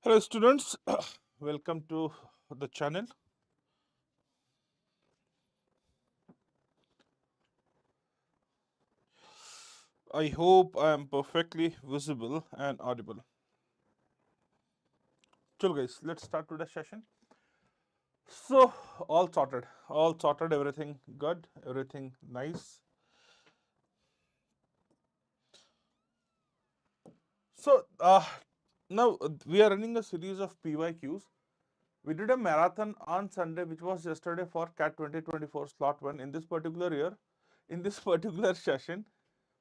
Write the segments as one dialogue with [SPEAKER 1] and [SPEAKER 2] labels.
[SPEAKER 1] Hello students, welcome to the channel. I hope I am perfectly visible and audible. Chalo guys, let's start today's session. So all sorted, everything good, everything nice. So now we are running a series of PYQs. We did a marathon on Sunday, which was yesterday for CAT 2024 slot 1. In this particular year, in this particular session,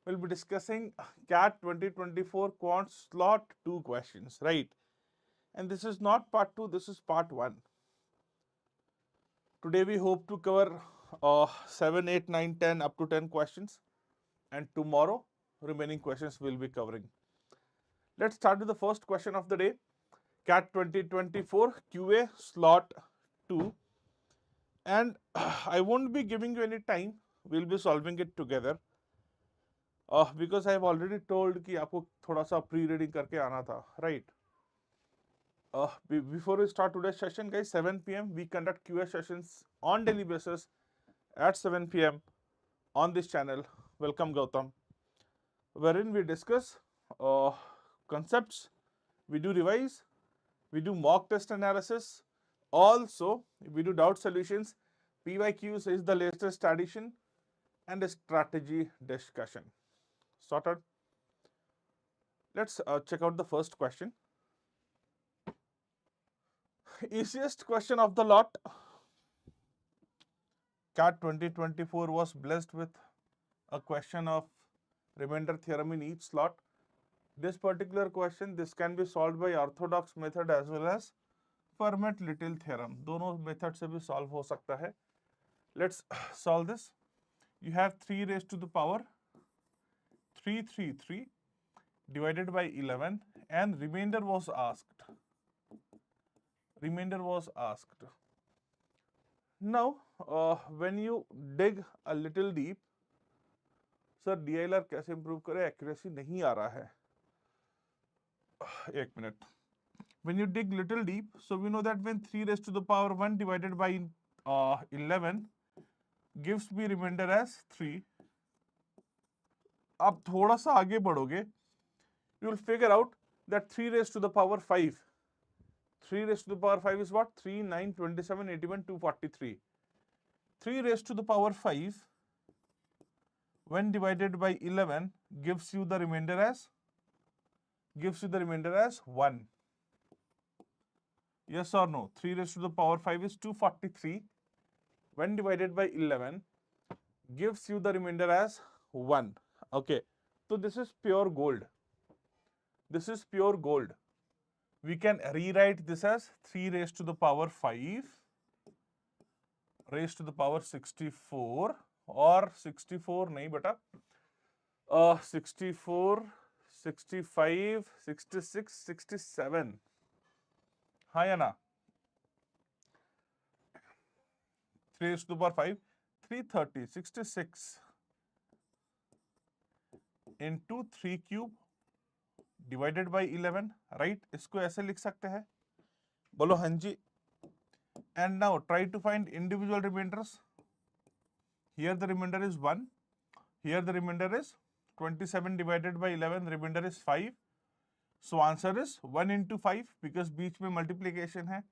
[SPEAKER 1] we'll be discussing CAT 2024 Quant slot 2 questions, right? And this is not part 2, this is part 1. Today we hope to cover 7, 8, 9, 10, up to 10 questions. And tomorrow, remaining questions we'll be covering. Let's start with the first question of the day. CAT 2024 QA slot 2. And I won't be giving you any time. We'll be solving it together. Because I have already told कि आपको थोड़ा सा pre-reading करके आना था, right? Before we start today's session, guys, 7 p.m. we conduct QA sessions on daily basis at 7 p.m. on this channel. Welcome, Gautam. Wherein we discuss concepts, we do revise, we do mock test analysis. Also, we do doubt solutions. PYQs is the latest addition and a strategy discussion. Sorted. Let's check out the first question. Easiest question of the lot. CAT 2024 was blessed with a question of remainder theorem in each slot. This particular question, this can be solved by orthodox method as well as Fermat-Little theorem. दोनों method से भी solve हो सकता है. Let's solve this. You have 3 raised to the power 333 divided by 11 and remainder was asked. Now, when you dig a little deep, sir DILR कैसे improve करे? Accuracy नहीं आ रहा है. एक minute. When you dig little deep, so we know that when 3 raised to the power 1 divided by 11 gives me remainder as 3. आप थोड़ा सा आगे बढ़ोगे, you will figure out that 3 raised to the power 5. 3 raised to the power 5 is what? 3, 9, 27, 81, 243. 3 raised to the power 5 when divided by 11 gives you the remainder as 1. Yes or no? 3 raised to the power 5 is 243 when divided by 11 gives you the remainder as 1. Okay, so this is pure gold. We can rewrite this as 3 raised to the power 5 raised to the power 64 or 64 nahi beta 64 65 66 67 हाँ या ना 3 raised to the power 5 330 66 into 3 cube divided by 11, right? इसको ऐसे लिख सकते हैं. बोलो हाँ जी. And now try to find individual remainders. Here the remainder is 1. Here the remainder is 27 divided by 11. Remainder is 5. So answer is 1 into 5 because बीच में multiplication है.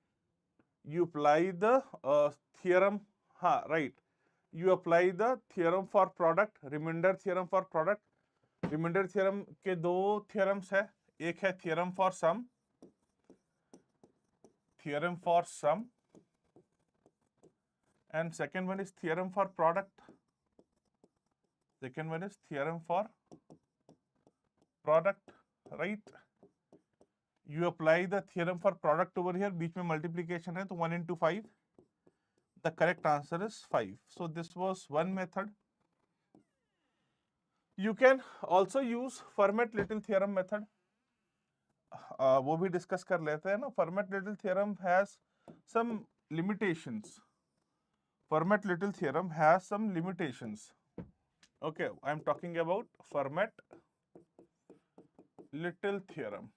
[SPEAKER 1] You apply the theorem. हाँ, right. You apply the theorem for product. Remainder theorem for product. Remainder theorem के दो theorems है. एक है theorem for sum and second one is theorem for product. Right. You apply the theorem for product over here. बीच में multiplication है तो 1 into 5. The correct answer is 5. So this was one method. You can also use Fermat-Little theorem method. वो भी discuss कर लेते हैं ना. Fermat-Little theorem has some limitations. Okay, I am talking about Fermat-Little theorem.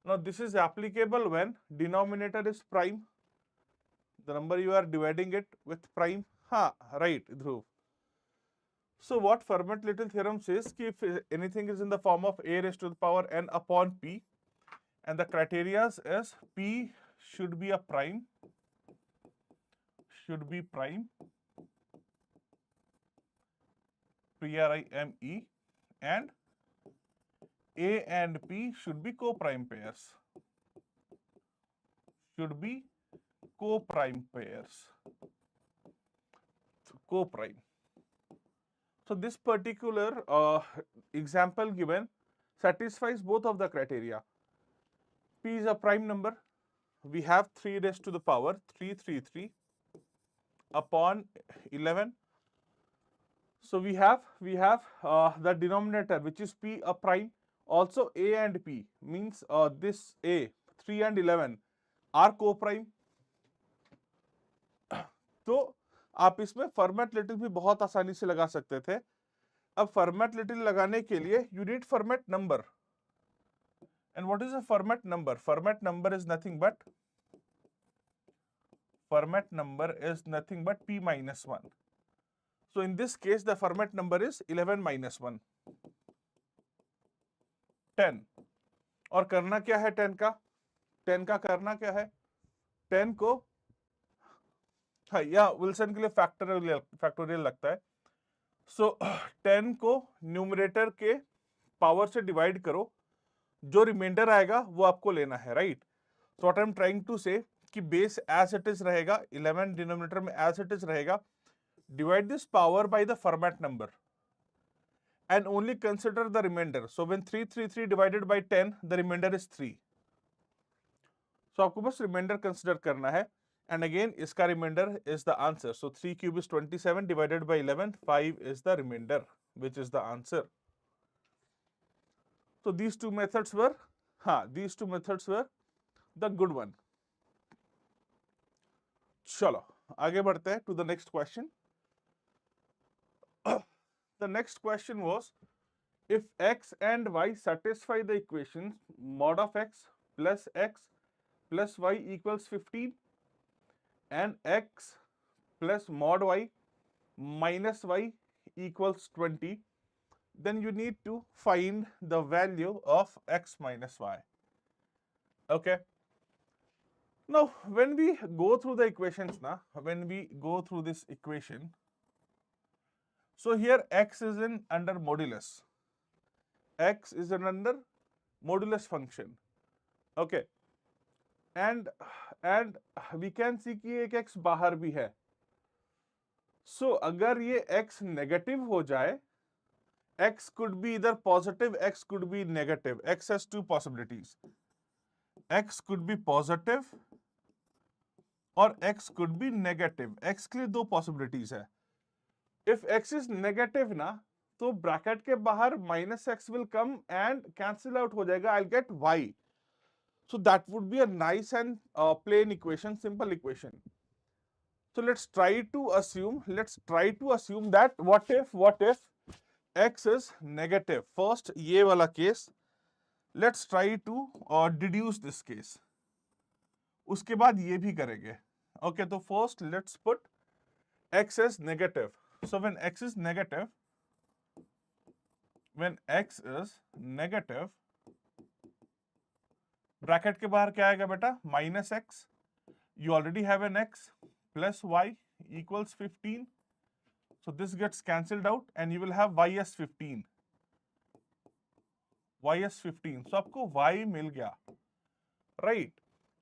[SPEAKER 1] Now this is applicable when denominator is prime, the number you are dividing it with prime. Ha, right, Dhruv. So what Fermat-Little theorem says, कि if anything is in the form of a raised to the power n upon p, and the criteria is p should be a prime, Prime, and a and p should be co-prime pairs. Co-prime. So this particular example given satisfies both of the criteria. P is a prime number. We have 3 raised to the power 333 upon 11. So we have the denominator, which is p a prime. Also a and p means this a 3 and 11 are co-prime. तो आप इसमें format little भी बहुत आसानी से लगा सकते थे. अब फॉर्मेट लिटिल लगाने के लिए you need format number. And what is a format number? Format number is nothing but p minus 1. So in this case the format number is 11 minus 1, 10. और करना क्या है 10 का? 10 का करना क्या है? 10 को हाँ या विल्सन के लिए फैक्टोरियल लगता है. सो 10 को न्यूमरेटर के पावर से डिवाइड करो, जो रिमाइंडर आएगा वो आपको लेना है, right? So what I am trying to say कि बेस एज इट इज रहेगा, 11 डिनोमिनेटर में एज इट इज रहेगा. Divide this power by the Fermat number and only consider the remainder. So when 333 divided by 10, the remainder is 3. So आपको बस remainder consider करना है. And again, इसका remainder is the answer. So 3 cube is 27 divided by 11, 5 is the remainder, which is the answer. So these two methods were the good one. चलो आगे बढ़ते हैं to the next question. The next question was, if x and y satisfy the equations mod of x plus y equals 15 and x plus mod y minus y equals 20, then you need to find the value of x minus y. Okay. Now, when we go through the equations, this equation, so here x is in under modulus. X is in under modulus function. Okay. And we can see कि एक x बाहर भी है. So अगर ये x negative हो जाए, x could be either positive, x could be negative. X has two possibilities. X could be positive और x could be negative. X के लिए दो possibilities है. If x is negative ना, तो ब्रैकेट के बाहर minus x will come and cancel out हो जाएगा. I'll get y. So that would be a nice and plain equation, simple equation. So let's try to assume that what if x is negative. First ये वाला case, let's try to deduce this case. उसके बाद ये भी करेंगे. Okay, so first let's put x as negative. So when x is negative, bracket के बाहर क्या आएगा बेटा? Minus x. You already have an x plus y equals 15. So this gets cancelled out and you will have y as 15. So आपको y मिल गया, right?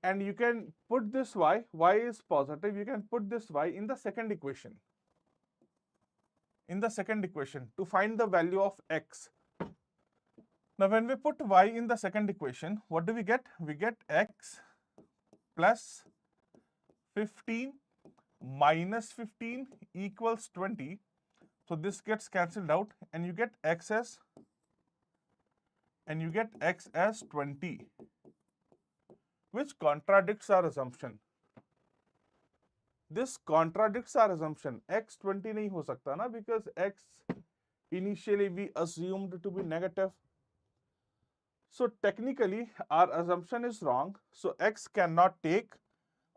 [SPEAKER 1] And you can put this y is positive, you can put this y in the second equation. To find the value of x. Now when we put y in the second equation, what do we get? We get x plus 15 minus 15 equals 20. So this gets cancelled out and you get x as 20, which contradicts our assumption. This contradicts our assumption. X 20 नहीं हो सकता ना, because x initially we assumed to be negative. So technically our assumption is wrong. So x cannot take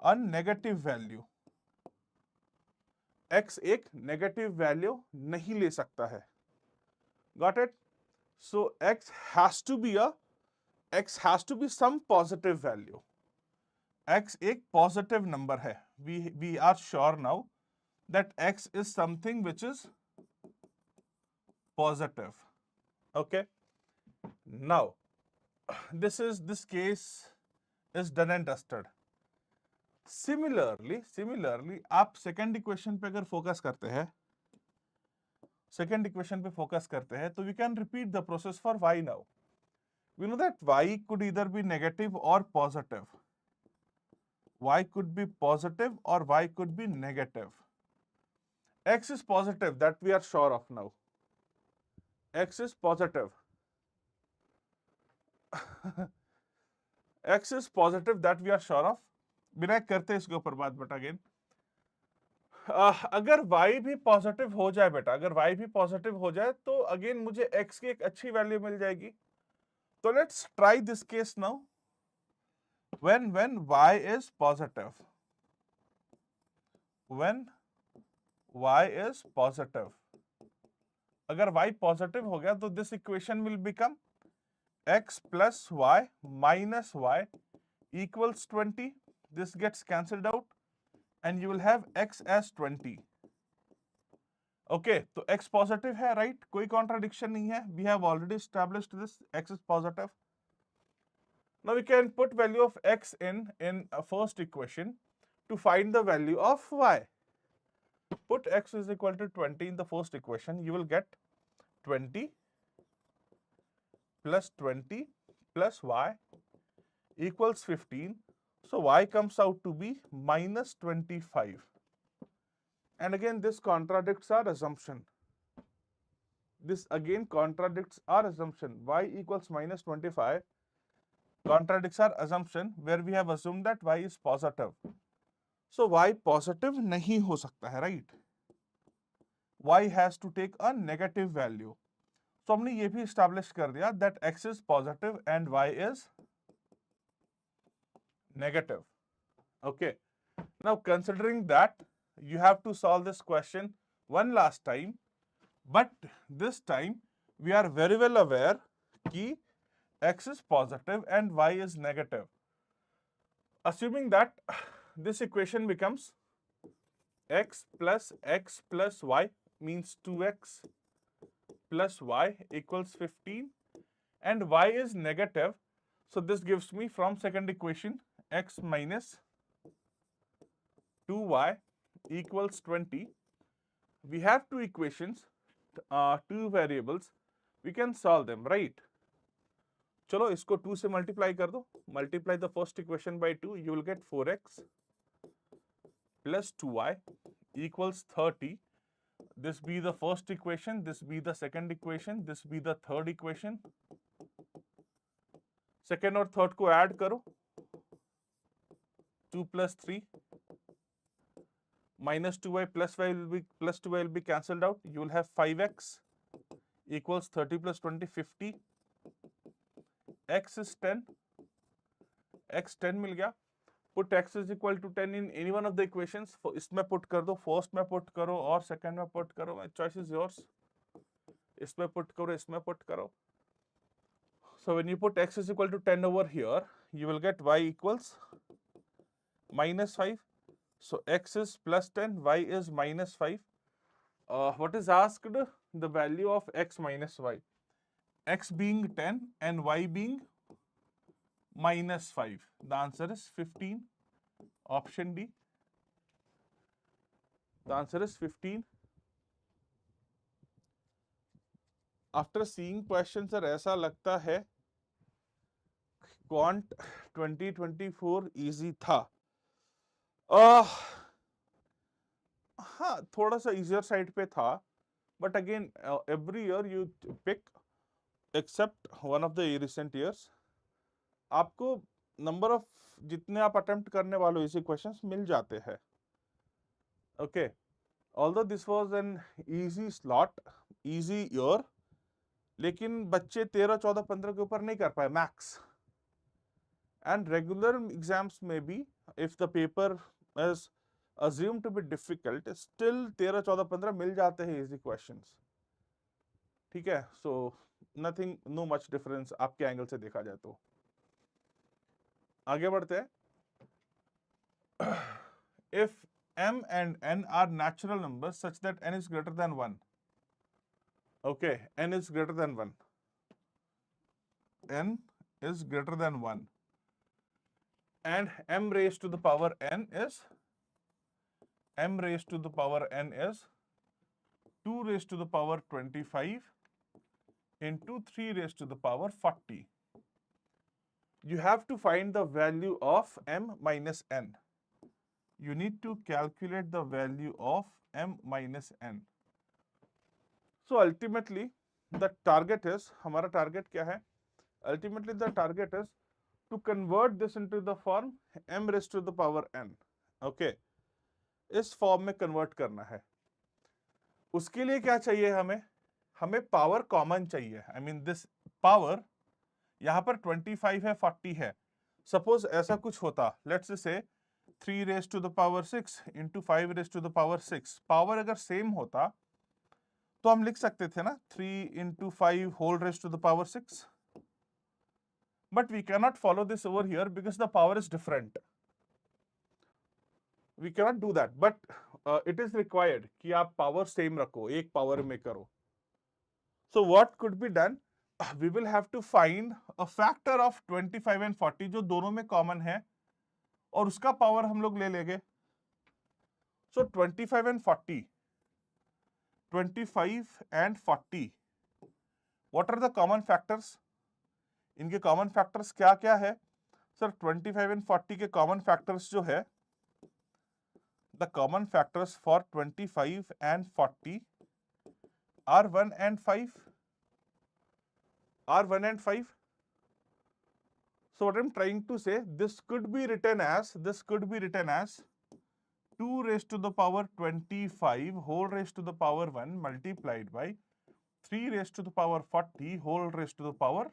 [SPEAKER 1] a negative value. x एक negative value नहीं ले सकता है. Got it? So x has to be some positive value. x एक positive number है. We are sure now that x is something which is positive. Okay. Now this case is done and dusted. Similarly आप second equation पे अगर focus करते हैं, तो we can repeat the process for y now. We know that y could either be negative or positive. Y could be positive or y could be negative. X is positive, that we are sure of now. X is positive. X is positive, that we are sure of. बिना करते इसके ऊपर बात but again अगर y भी positive हो जाए बेटा, अगर y भी पॉजिटिव हो जाए तो अगेन मुझे x की एक अच्छी वैल्यू मिल जाएगी. तो let's try this case now. when y is positive, when y is positive, अगर y पॉजिटिव हो गया तो this equation will become x plus y minus y equals 20. This gets cancelled out and you will have x as 20. Okay, तो x positive है, right? कोई contradiction नहीं है. We have already established this. X is positive. Now we can put value of x in first equation to find the value of y. Put x is equal to 20 in the first equation. You will get 20 plus 20 plus y equals 15. So y comes out to be minus 25. And again this contradicts our assumption. This again contradicts our assumption. Y equals minus 25 contradicts our assumption where we have assumed that y is positive. So y positive नहीं हो सकता है, right? Y has to take a negative value. So हमने ये भी establish कर दिया that x is positive and y is negative. Okay. Now considering that, you have to solve this question one last time, but this time we are very well aware कि x is positive and y is negative. Assuming that this equation becomes x plus y means 2x plus y equals 15 and y is negative. So this gives me from second equation x minus 2y equals 20. We have two equations, two variables. We can solve them, right? चलो इसको 2 से multiply कर दो. Multiply the first equation by 2. You will get 4x plus 2y equals 30. This be the first equation. This be the second equation. This be the third equation. Second और third को add करो. 2 plus 3 minus 2y plus 2y will be cancelled out. You will have 5x equals 30 plus 20, 50. X is 10. X 10 मिल गया. Put x is equal to 10 in any one of the equations. इसमें put कर दो. First में put करो और second में put करो. My choice is yours. इसमें put करो, इसमें put करो. So when you put x is equal to 10 over here, you will get y equals minus 5. So x is plus 10, y is minus 5. What is asked? The value of x minus y. X being 10 and y being minus 5. The answer is 15. Option D. The answer is 15. After seeing questions, sir, ऐसा लगता है quant 2024 easy था. हाँ, थोड़ा सा easier side पे था, but again every year you pick except one of the recent years, आपको number of जितने आप attempt करने वाले इसी questions मिल जाते हैं. Okay, although this was an easy slot, easy year, लेकिन बच्चे 13, 14, 15 के ऊपर नहीं कर पाए मैक्स। एंड रेगुलर एग्जाम्स में भी if the paper is assumed to be difficult, still 13, 14, 15 मिल जाते हैं इजी क्वेश्चंस। ठीक है, so nothing, no much difference आपके एंगल से देखा जाए तो। आगे बढ़ते हैं। If m and n are natural numbers such that n is greater than 1, okay, n is greater than 1, n is greater than 1, and m raised to the power n is 2 raised to the power 25 into 3 raised to the power 40. You have to find the value of m minus n. You need to calculate the value of m minus n. So ultimately the target is, हमारा target क्या है? Ultimately the target is to convert this into the form m raised to the power n. Okay, इस form में convert करना है। उसके लिए क्या चाहिए हमें? हमें पावर कॉमन चाहिए। आई मीन दिस पावर, यहां पर 25 है, 40 है। सपोज ऐसा कुछ होता, let's say 3 raise to the power 6 into 5 raise to the power 6, power अगर सेम होता तो हम लिख सकते थे ना 3 into 5 whole raise to the power 6, but we can not follow this over here because the power is different. We can not do that, but it is required कि आप पावर सेम रखो, एक पावर में करो। So what could be done, we will have to find a factor of 25 and 40 जो दोनों में common है, और उसका पावर हम लोग ले लेंगे। So 25 and 40, 25 and 40, what are the common factors? इनके कॉमन फैक्टर्स क्या क्या है? सर 25 एंड 40 के कॉमन फैक्टर्स जो है, the common factors for 25 and 40 are 1 and 5, are 1 and 5. So what I'm trying to say, this could be written as 2 raised to the power 25 whole raised to the power 1 multiplied by 3 raised to the power 40 whole raised to the power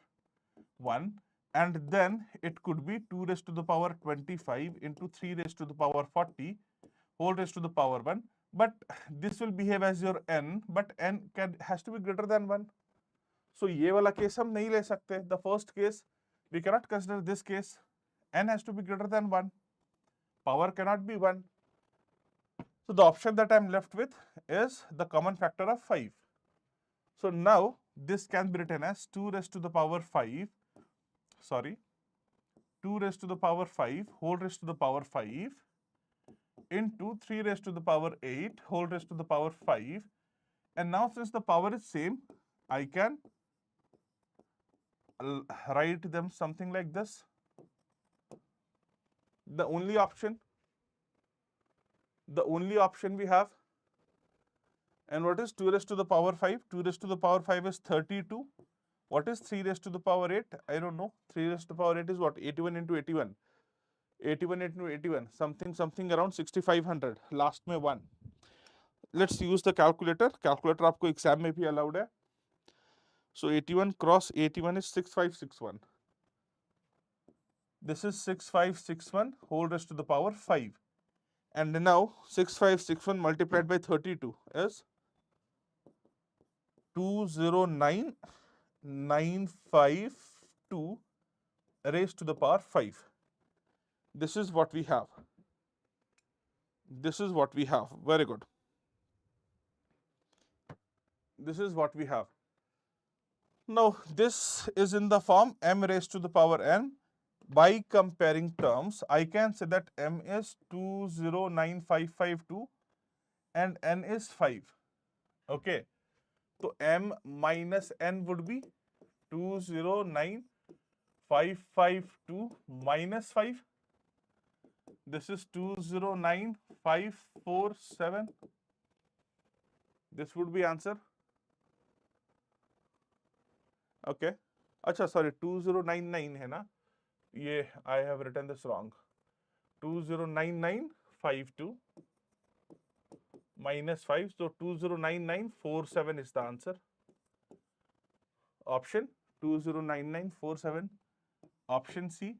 [SPEAKER 1] 1, and then it could be 2 raised to the power 25 into 3 raised to the power 40 whole raised to the power 1, but this will behave as your n, but n has to be greater than 1. So ये वाला case हम नहीं ले सकते। The first case we cannot consider this case. n has to be greater than 1. Power cannot be 1. So the option that I'm left with is the common factor of 5. So now this can be written as 2 raised to the power 5, 2 raised to the power 5 whole raised to the power 5 into 3 raised to the power 8 whole raised to the power 5, and now since the power is same, I can write them something like this. The only option we have, and what is 2 raised to the power 5? 2 raised to the power 5 is 32. What is 3 raised to the power 8? I don't know. 3 raised to the power 8 is what? 81 into 81. 81 into 81, something around 6500, last में 1. Let's use the calculator. Calculator आपको exam में भी allowed है. So 81 cross 81 is 6561. This is 6561 whole raised to the power 5. And now 6561 multiplied by 32 is 209,952 raised to the power 5. This is what we have. This is what we have. Very good. This is what we have. Now this is in the form m raised to the power n. By comparing terms, I can say that m is 209,552 and n is 5. Okay. So m minus n would be 209,552 minus 5. This is 209,547. This would be answer. Okay. अच्छा sorry 2099 है ना, ये I have written this wrong. 209952 minus 5, so 209947 is the answer. Option 209947, option C,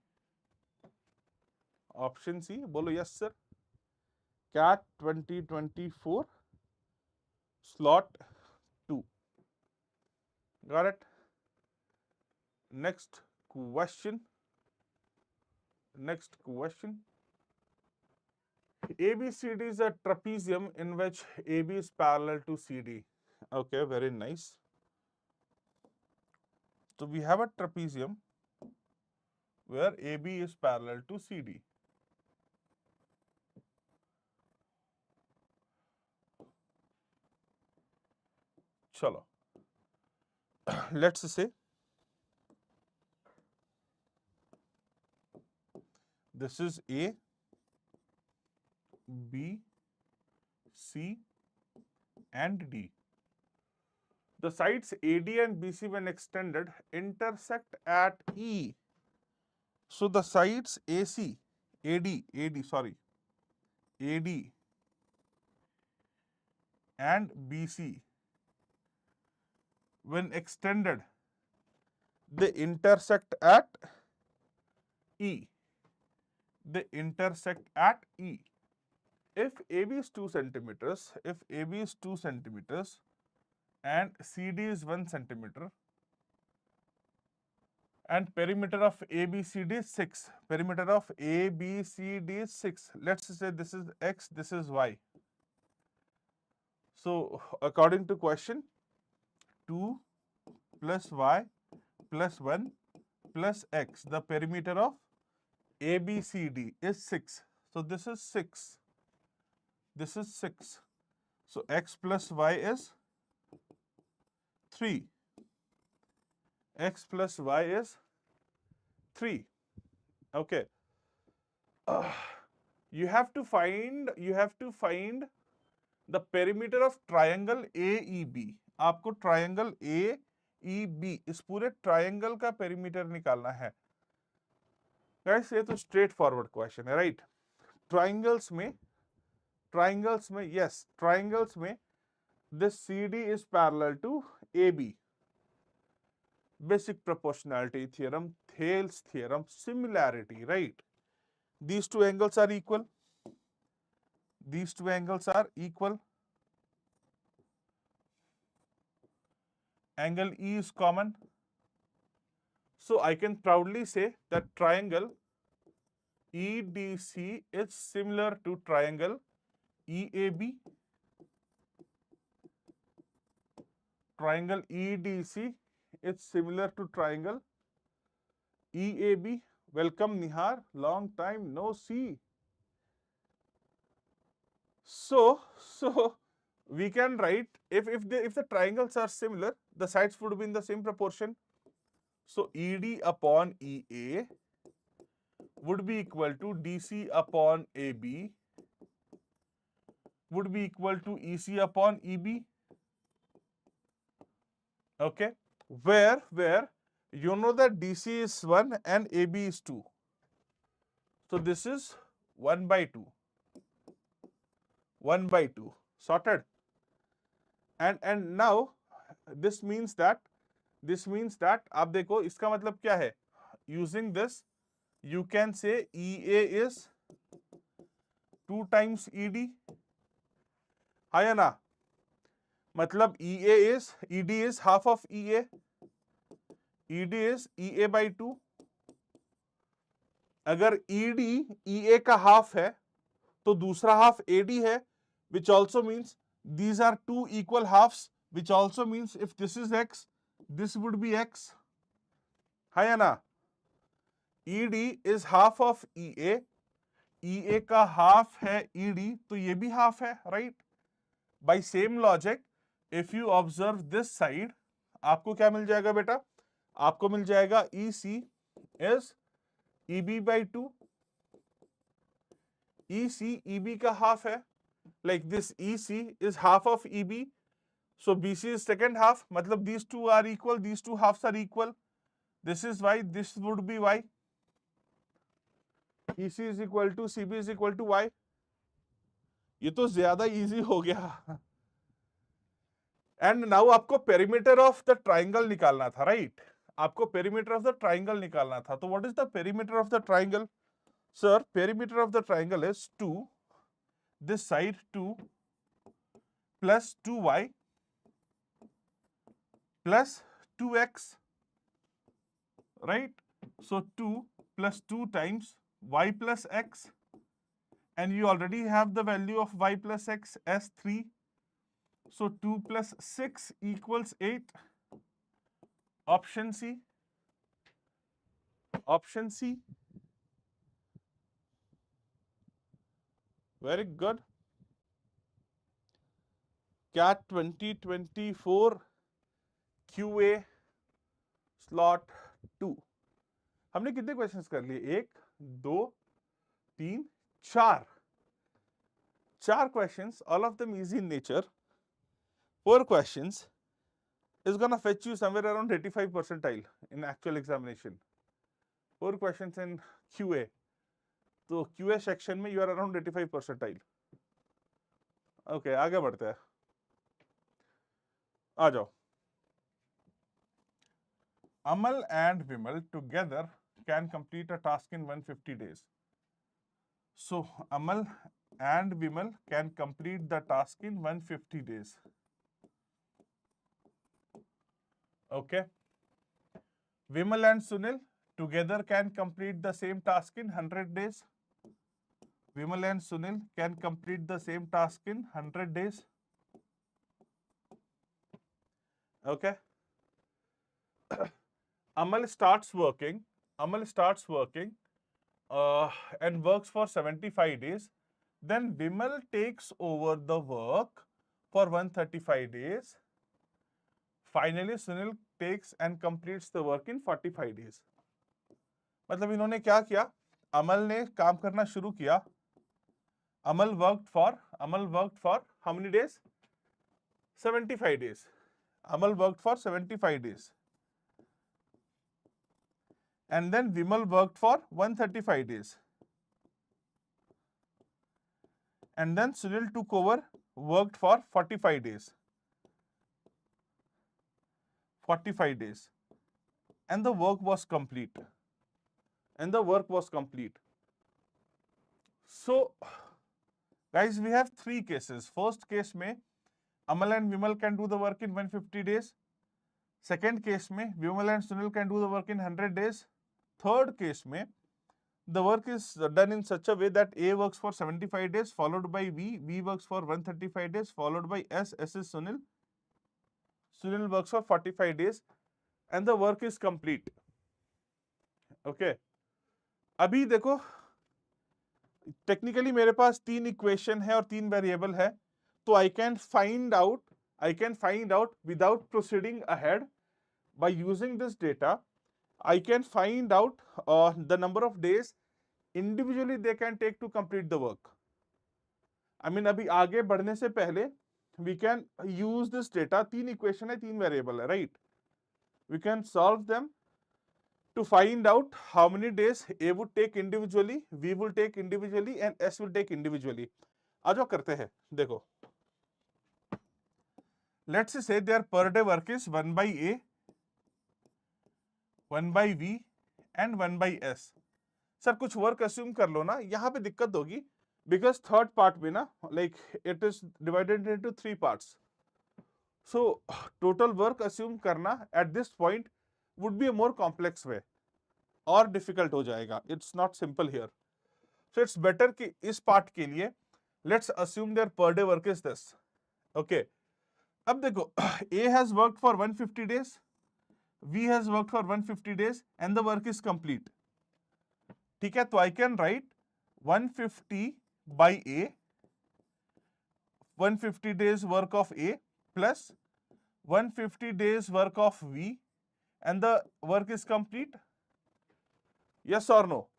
[SPEAKER 1] option C, बोलो yes sir. CAT 2024 slot 2. Got it? Next question. Next question. ABCD is a trapezium in which AB is parallel to CD. Okay, very nice. So we have a trapezium where AB is parallel to CD. Chalo. Let's say this is A, B, C, and D. The sides AD and BC, when extended, intersect at E. So the sides AC, AD, sorry, AD and BC, when extended, they intersect at E. They intersect at E. If AB is 2 centimeters, if AB is 2 centimeters and CD is 1 centimeter, and perimeter of ABCD is 6. Perimeter of ABCD is 6. Let's say this is X, this is Y. So according to question, 2 plus Y plus 1 plus X, the perimeter of ABCD is 6. So this is 6. This is 6. So X plus Y is 3. X plus Y is 3. Okay. You have to find the perimeter of triangle AEB. आपको triangle AEB, इस पूरे triangle का perimeter निकालना है. Guys, ये तो straight forward question है, right? Triangles में yes, triangles में this CD is parallel to AB. Basic proportionality theorem, Thales theorem, similarity, right? These two angles are equal. These two angles are equal. Angle E is common. So I can proudly say that triangle EDC is similar to triangle EAB. Triangle EDC is similar to triangle EAB. Welcome Nihar, long time no see. So we can write, if the triangles are similar, the sides would be in the same proportion. So ED upon EA would be equal to DC upon AB would be equal to EC upon EB. Okay, where you know that DC is 1 and AB is 2. So this is 1 by 2. 1 by 2. Sorted. And now this means that आप देखो इसका मतलब क्या है? Using this you can say EA is 2 times ED. है ना? मतलब ED is half of EA. ED is EA by 2. अगर ED EA का half है तो दूसरा half AD है, which also means these are two equal halves, which also means if this is X, this would be X. है ना? ED is half of EA. EA का half है ED, तो ये भी half है, right? By same logic, if you observe this side, आपको क्या मिल जाएगा बेटा? आपको मिल जाएगा EC is EB by 2. EC EB का half है. Like this EC is half of EB. So BC is second half. मतलब these two are equal. These two halves are equal. This is Y. This would be Y. EC is equal to CB is equal to Y. ये तो ज्यादा easy हो गया. And now आपको perimeter of the triangle निकालना था, right? आपको perimeter of the triangle निकालना था. तो what is the perimeter of the triangle? Sir, perimeter of the triangle is 2, this side 2 plus 2y plus 2x, right? So 2 plus 2 times y plus x, and you already have the value of y plus x as 3. So 2 plus 6 equals 8. Option C. Option C. Very good. CAT 2024 QA slot 2. हमने कितने questions कर लिए? 1, 2, 3, 4. 4 questions, all of them easy in nature. 4 questions is gonna fetch you somewhere around 85 percentile in actual examination. 4 questions in QA. तो QA section में you are around 85 percentile. Okay, आगे बढ़ते हैं. आ जाओ. Amal and Vimal together can complete a task in 150 days. So Amal and Vimal can complete the task in 150 days. Okay. Vimal and Sunil together can complete the same task in 100 days. Vimal and Sunil can complete the same task in 100 days. Okay. Amal starts working and works for 75 days. Then Vimal takes over the work for 135 days. Finally, Sunil takes and completes the work in 45 days. मतलब इन्होंने क्या किया? अमल ने काम करना शुरू किया. Amal worked for how many days? 75 days. Amal worked for 75 days. And then Vimal worked for 135 days. And then Sunil took over, worked for 45 days. 45 days. And the work was complete. So, guys, we have 3 cases. First case में Amal and Vimal can do the work in 150 days. Second case में Vimal and Sunil can do the work in 100 days. Third case में the work is done in such a way that A works for 75 days, followed by B works for 135 days, followed by S is Sunil. Sunil works for 45 days, and the work is complete. Okay. अभी देखो, technically मेरे पास 3 equation है और 3 variable है, तो I can find out without proceeding ahead by using this data. I can find out the number of days individually they can take to complete the work. I mean, अभी आगे बढ़ने से पहले we can use this data. 3 equation है, 3 variable है, right? We can solve them to find out how many days A would take individually, V will take individually, and S will take individually. आ जाओ करते हैं. देखो, let's say their per day work is 1 by A, 1 by V and 1 by S. Sir कुछ work assume कर लो ना. यहाँ पे दिक्कत होगी because थर्ड पार्ट में ना, like it is divided into 3 parts. So total work assume करना at this point would be a more complex way और difficult हो जाएगा. It's not simple here. So it's better कि इस part के लिए let's assume their per day work is this. Okay. अब देखो, A has worked for 150 days, V has worked for 150 days, and the work is complete. ठीक है, तो I can write 150 by A, 150 days work of A plus 150 days work of V, and the work is complete. Yes or no?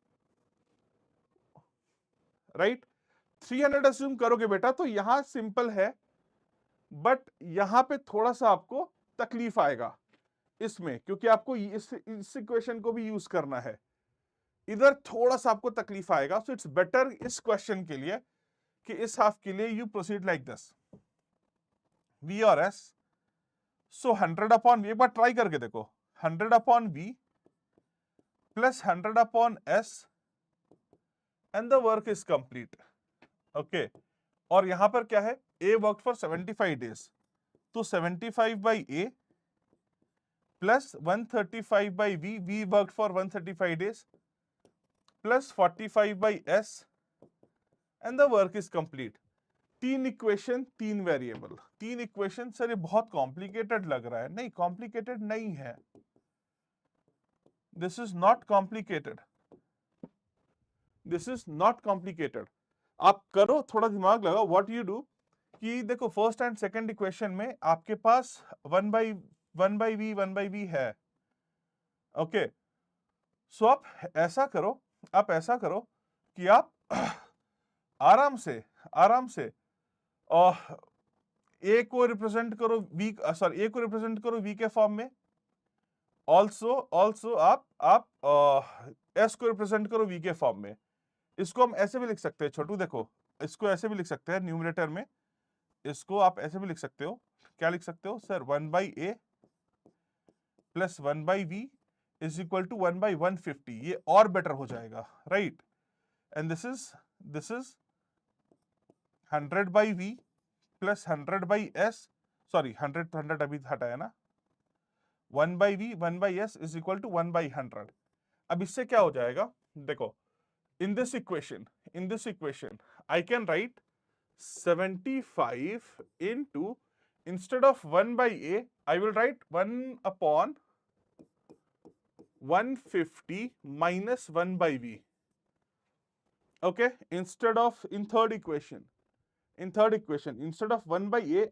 [SPEAKER 1] Right? 300 assume करोगे बेटा तो यहां simple है, but यहां पे थोड़ा सा आपको तकलीफ आएगा इसमें, क्योंकि आपको इस इक्वेशन को भी यूज करना है. इधर थोड़ा सा आपको तकलीफ आएगा. सो इट्स बेटर इस क्वेश्चन के लिए कि इस हाफ के लिए you proceed like this. V और S सो 100 अपॉन वी, एक बार ट्राई करके देखो, 100 upon V plus 100 upon S and the work is complete. Okay, और यहां पर क्या है, ए वर्क फॉर 75 डेज, तो 75 by A plus 135 by V, V work for 135 days plus 45 by S and the work is complete. तीन equation, तीन variable, तीन equation. Sir ये बहुत कॉम्प्लिकेटेड लग रहा है, नहीं कॉम्प्लिकेटेड नहीं है, this is not complicated, this is not complicated. आप करो, थोड़ा दिमाग लगाओ, व्हाट यू डू कि देखो फर्स्ट एंड सेकंड इक्वेशन में आपके पास 1/v है। ओके, सो आप ऐसा करो, कि आप आराम से ए को रिप्रेजेंट करो वी, सॉरी ए को रिप्रेजेंट करो वी के फॉर्म में, ऑल्सो आप एस को रिप्रेजेंट करो वी के फॉर्म में। इसको हम ऐसे भी लिख सकते हैं छोटू, देखो इसको ऐसे भी लिख सकते हैं न्यूमरेटर में, इसको आप ऐसे भी लिख सकते हो, क्या लिख सकते हो sir, 1/a plus 1/v is equal to 1/150, ये और बेटर हो जाएगा, right. And this is 100/v plus 100/s, sorry 100 अभी हटाया ना, 1/v 1/s is equal to 1/100। अब इससे क्या हो जाएगा, देखो in this equation I can write 75 into, instead of 1/a I will write 1 upon 150 minus 1/v. Okay, instead of, in third equation instead of 1/a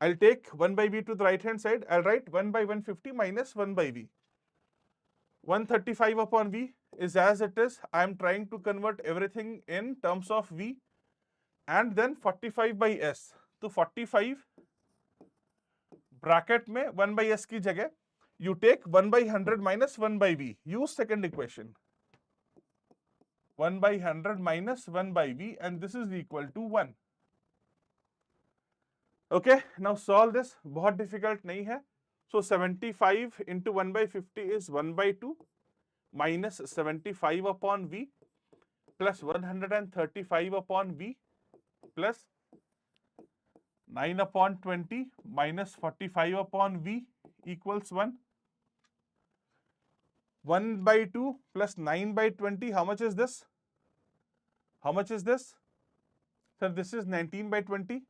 [SPEAKER 1] I'll take 1/v to the right hand side, I'll write 1/150 minus 1/v. 135 upon v is as it is, I am trying to convert everything in terms of v, and then 45/s, तो 45 bracket में 1/s की जगह you take 1/100 minus 1/v, use second equation, 1/100 minus 1/v, and this is equal to 1. Okay, now solve this, बहुत difficult नहीं है। So 75 into 1/50 is 1/2 minus 75 upon v plus 135 upon v plus 9 upon 20 minus 45 upon v equals 1. 1/2 plus 9/20, how much is this? How much is this? Sir, this is 19/20.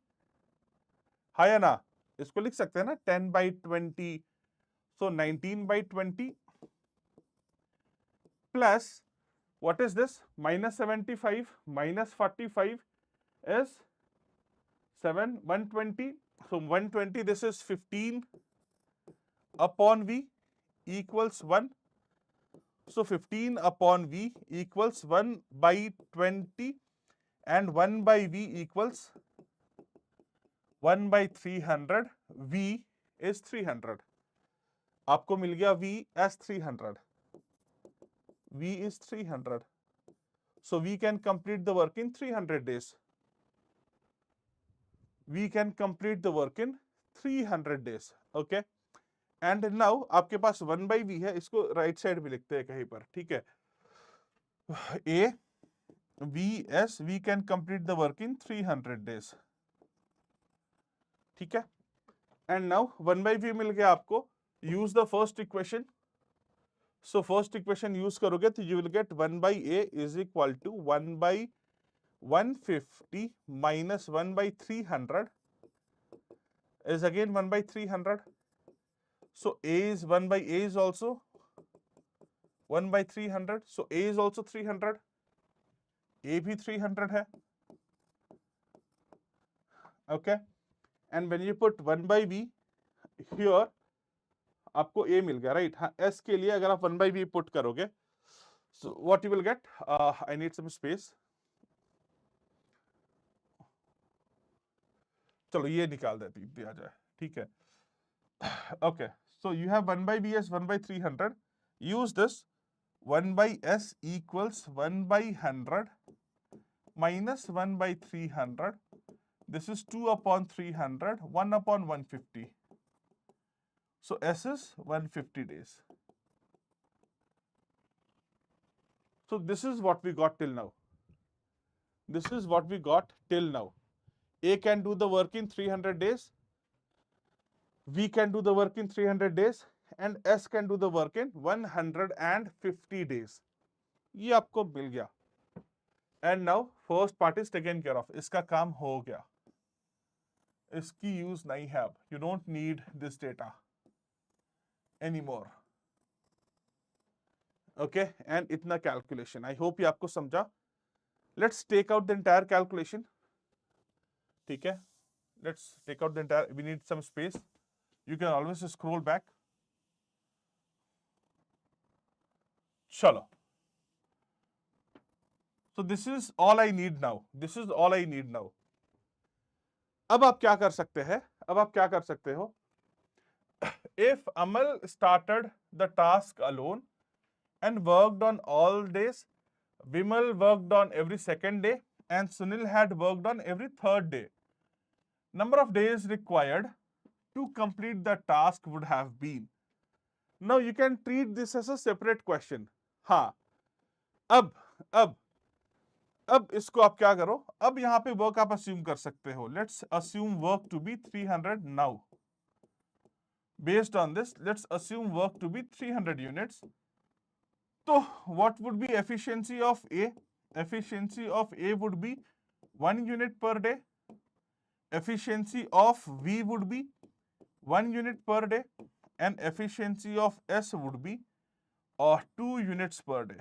[SPEAKER 1] हाँ या ना, इसको लिख सकते हैं ना 10/20, so 19/20 plus what is this, minus 75 minus 45 is 120, so 120, this is 15 upon v equals 1, so 15 upon v equals 1/20 and 1/v equals 1/300, v is 300, आपको मिल गया v as 300, v is 300, so we can complete the work in 300 days, we can complete the work in 300 days. Okay, and now आपके पास 1/v है, इसको right side भी लिखते हैं कहीं पर, ठीक है, a v s, we can complete the work in 300 days, ठीक है। एंड नाउ 1/v मिल गया आपको, use the first equation, so first equation use करोगे तो you will get 1/a is equal to 1/150 minus 1/300 is again 1/300, so a is 1/a is also 1/300, so a is also 300, a भी 300 है, okay, and when you put 1/v here आपको a मिल गया, right. हाँ, s के लिए अगर आप 1/v put करोगे, so what you will get, I need some space, चलो ये निकाल देती दिया जाए, ठीक है। Okay, so you have 1/v as 1/300, use this 1/s equals 1/100 minus 1/300, this is 2 upon 300, 1 upon 150, So S is 150 days. So this is what we got till now. This is what we got till now. A can do the work in 300 days. V can do the work in 300 days. And S can do the work in 150 days. ये आपको मिल गया. And now first part is taken care of. इसका काम हो गया. इसकी use नहीं है अब. You don't need this data anymore. Okay, and इतना calculation. I hope ये आपको समझा. Let's take out the entire calculation. ठीक है? Let's take out the entire. We need some space. You can always scroll back. चलो. So this is all I need now. This is all I need now. अब आप क्या कर सकते हैं? अब आप क्या कर सकते हो? If Amal started the task alone and worked on all days, Vimal worked on every second day, and Sunil had worked on every third day. Number of days required to complete the task would have been. Now you can treat this as a separate question. हाँ, अब इसको आप क्या करो? अब यहाँ पे work आप अस्यूम कर सकते हो. Let's assume work to be 300 now. Based on this, let's assume work to be 300 units. So what would be efficiency of A? Efficiency of A would be 1 unit per day. Efficiency of V would be 1 unit per day. And efficiency of S would be 2 units per day.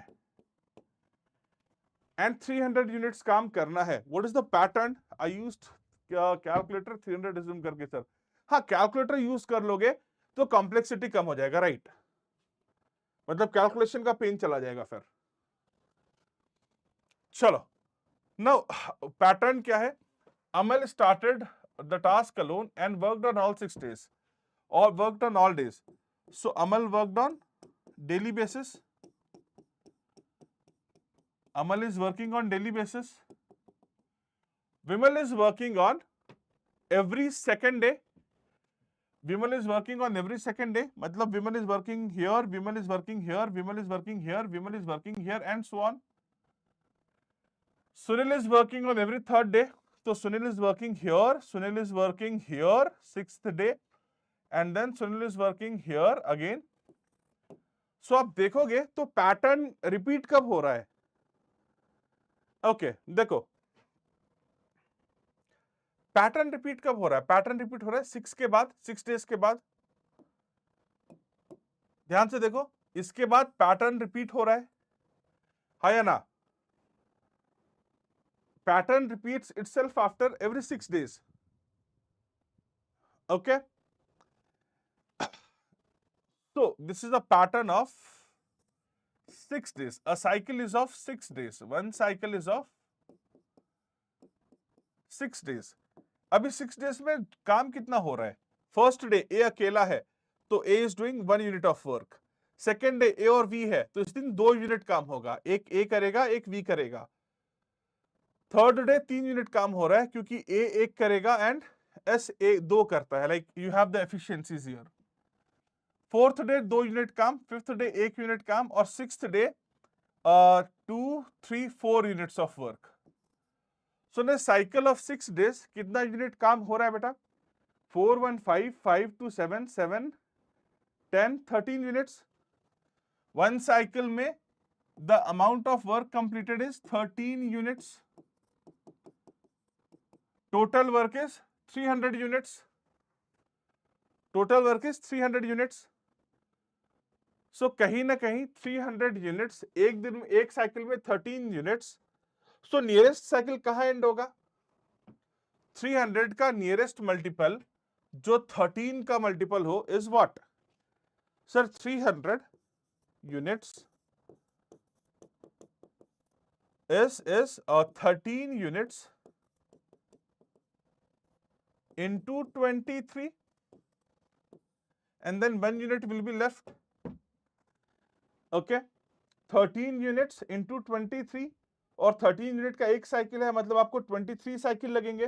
[SPEAKER 1] And 300 units काम करना है. What is the pattern? I used calculator 300 assume करके sir. हाँ, calculator use कर लोगे तो complexity कम हो जाएगा, right? मतलब कैलकुलेशन का पेन चला जाएगा फिर. चलो. Now pattern क्या है? Amal started the task alone and worked on all 6 days. Or worked on all days. So Amal worked on daily basis. Amal is working on daily basis. Vimal is working on every second day. Vimal is working on every second day. मतलब Vimal is working here, Vimal is working here, Vimal is working here, Vimal is working here, and so on. Sunil is working on every third day. So Sunil is working here, Sunil is working here, 6th day, and then Sunil is working here again. So आप देखोगे तो pattern repeat कब हो रहा है? Okay, देखो pattern repeat कब हो रहा है? पैटर्न रिपीट हो रहा है 6 के बाद, 6 डेज के बाद. ध्यान से देखो, इसके बाद पैटर्न रिपीट हो रहा है. हाँ या ना? Pattern repeats itself after every 6 days. Okay? So this is a pattern of 6 days. A cycle is of 6 days. One cycle is of 6 days. अभी 6 days में काम कितना हो रहा है? फर्स्ट डे ए अकेला है तो A is doing 1 unit of work. Second day A और वी है तो इस दिन 2 यूनिट काम होगा. एक ए करेगा, एक वी करेगा. थर्ड डे 3 यूनिट काम हो रहा है क्योंकि ए 1 करेगा एंड एस ए 2 करता है. Like you have the efficiencies here. Fourth day 2 unit काम, फिफ्थ डे 1 यूनिट काम और sixth day 2, 3, 4 units of work. So ने साइकिल ऑफ 6 days कितना यूनिट काम हो रहा है बेटा? 4, 1, 5, 5, 2, 7, 7, 10, 13 यूनिट्स. वन साइकिल में the amount of work completed is 13 units. Total work is 300 units. Total work is 300 units. So कहीं ना कहीं 300 यूनिट्स एक दिन में, एक साइकिल में 13 यूनिट्स. सो नियरेस्ट साइकिल कहां एंड होगा? 300 का नियरेस्ट मल्टीपल जो 13 का मल्टीपल हो is what? Sir 300 units is 13 units into 23 and then 1 unit will be left. Okay, 13 units into 23 और 13 यूनिट का एक साइकिल है मतलब आपको 23 साइकिल लगेंगे,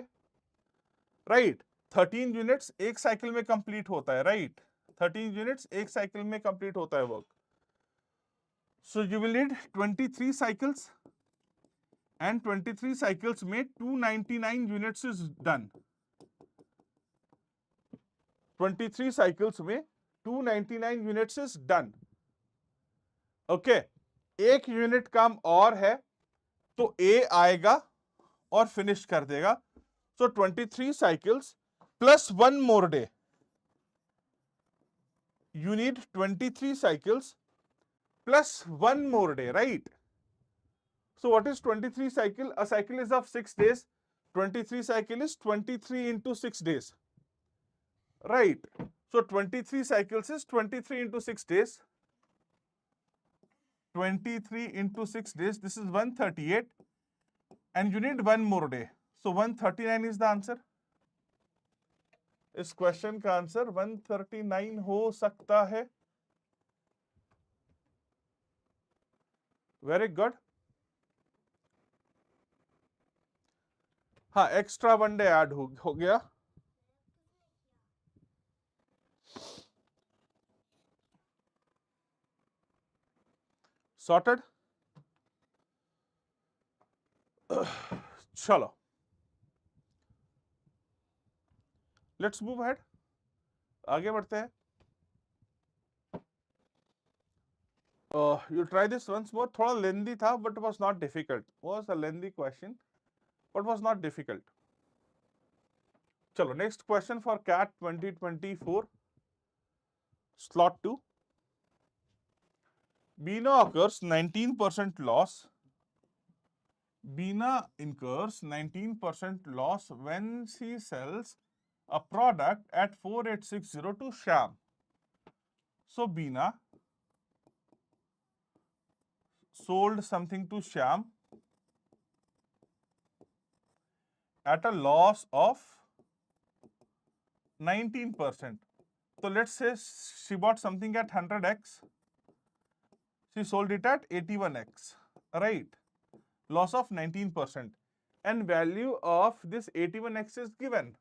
[SPEAKER 1] राइट? 13 यूनिट्स एक साइकिल में कंप्लीट होता है, राइट? 13 यूनिट्स एक साइकिल में कंप्लीट होता है work. So you will need 23 cycles and 23 cycles में 299 यूनिट्स इज डन. 23 साइकिल्स में 299 यूनिट्स इज डन. ओके, एक यूनिट काम और है तो ए आएगा और फिनिश कर देगा. सो 23 cycles plus 1 more day. You need 23 cycles plus 1 more day, right? So what is 23 cycle? A cycle is of 6 days. 23 cycle is 23 into 6 days, right? So 23 cycles is 23 into 6 days. 23 into 6 days, this is 138, and you need 1 more day. So 139 is the answer. इस question का answer 139 हो सकता है. Very good. हाँ, extra 1 day add हो गया. Sorted. चलो, let's move ahead. आगे बढ़ते हैं. You try this once more. थोड़ा लेंदी था but was not difficult. Was a lengthy question but was not difficult. चलो, next question for CAT 2024 slot 2. Bina occurs 19% loss. Bina incurs 19% loss when she sells a product at 4860 to Shyam. So Bina sold something to Shyam at a loss of 19%. So let's say she bought something at 100x. She sold it at 81x, right? Loss of 19%. And value of this 81x is given.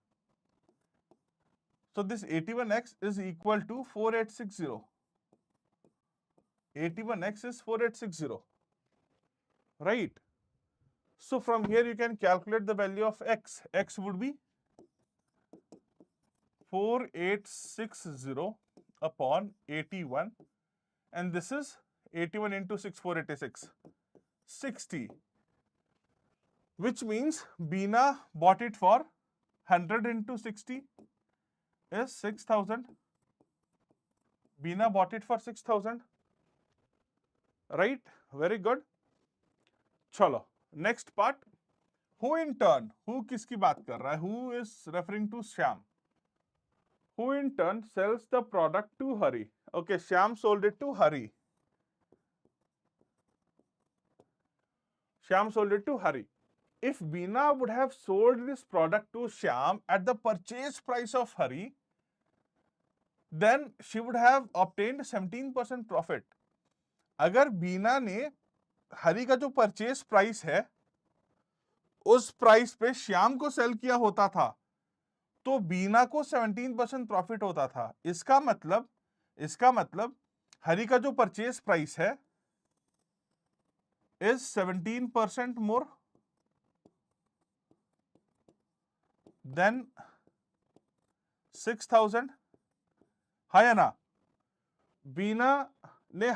[SPEAKER 1] So this 81x is equal to 4860. 81x is 4860, right? So from here you can calculate the value of x. X would be 4860 upon 81, and this is 81 into 6, 486, 60, which means Bina bought it for 100 into 60 is 6000. Bina bought it for 6000, right? Very good. चलो, next part. Who in turn, who किसकी बात कर रहा है? Who is referring to Shyam? Who in turn sells the product to Hari? Okay, Shyam sold it to Hari. Shyam sold it to Hari. If Bina would have sold this product to Shyam at the purchase price of Hari, then she would have obtained 17% profit. अगर बीना ने हरी का जो purchase price है उस price पे श्याम को cell किया होता था तो बीना को 17% प्रॉफिट होता था. इसका मतलब हरी का जो परचेस प्राइस है इज 17% मोर देन 6000. है ना? बीना ने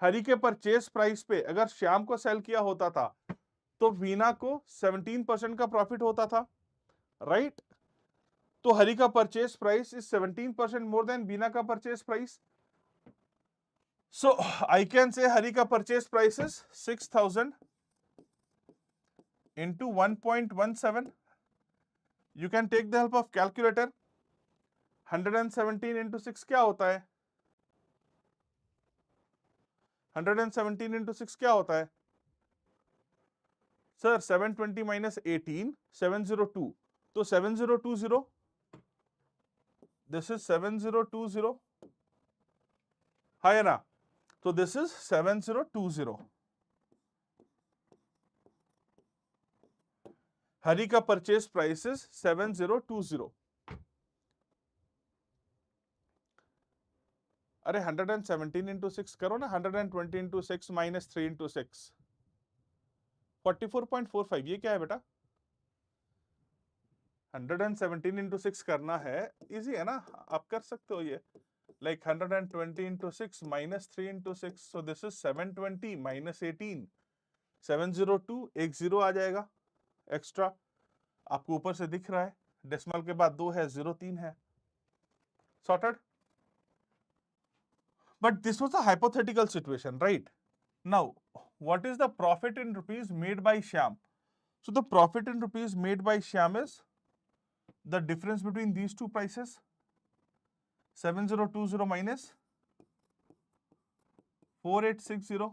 [SPEAKER 1] हरी के परचेस प्राइस पे अगर श्याम को सेल किया होता था तो बीना को 17% का प्रॉफिट होता था, राइट? तो हरी का purchase price is 17% more than Beena का purchase price. So I can say Hari का purchase price is 6000 into 1.17. You can take the help of calculator. 117 into 6 क्या होता है? 117 into 6 क्या होता है? Sir 720 minus 18, 702. तो 7020. This is 7020. है ना? तो this is 7020. हरी का परचेस प्राइस इज 7020. अरे 117 इंटू 6 करो ना, 120 इंटू 6 माइनस 3 इंटू 6, 44.45। ये क्या है बेटा? 117 इंटू 6 करना है, इजी है ना, आप कर सकते हो ये। Like 120 into 6 minus 3 into 6, so this is 720 minus 18, 702, एक जीरो आ जाएगा एक्स्ट्रा, आपको ऊपर से दिख रहा है, डेसिमल के बाद 2 है, 03 है, sorted. But this was a hypothetical situation, right? Now what is the profit in rupees made by Shyam? So the profit in rupees made by Shyam is the difference between these two prices, 7020 minus 4860,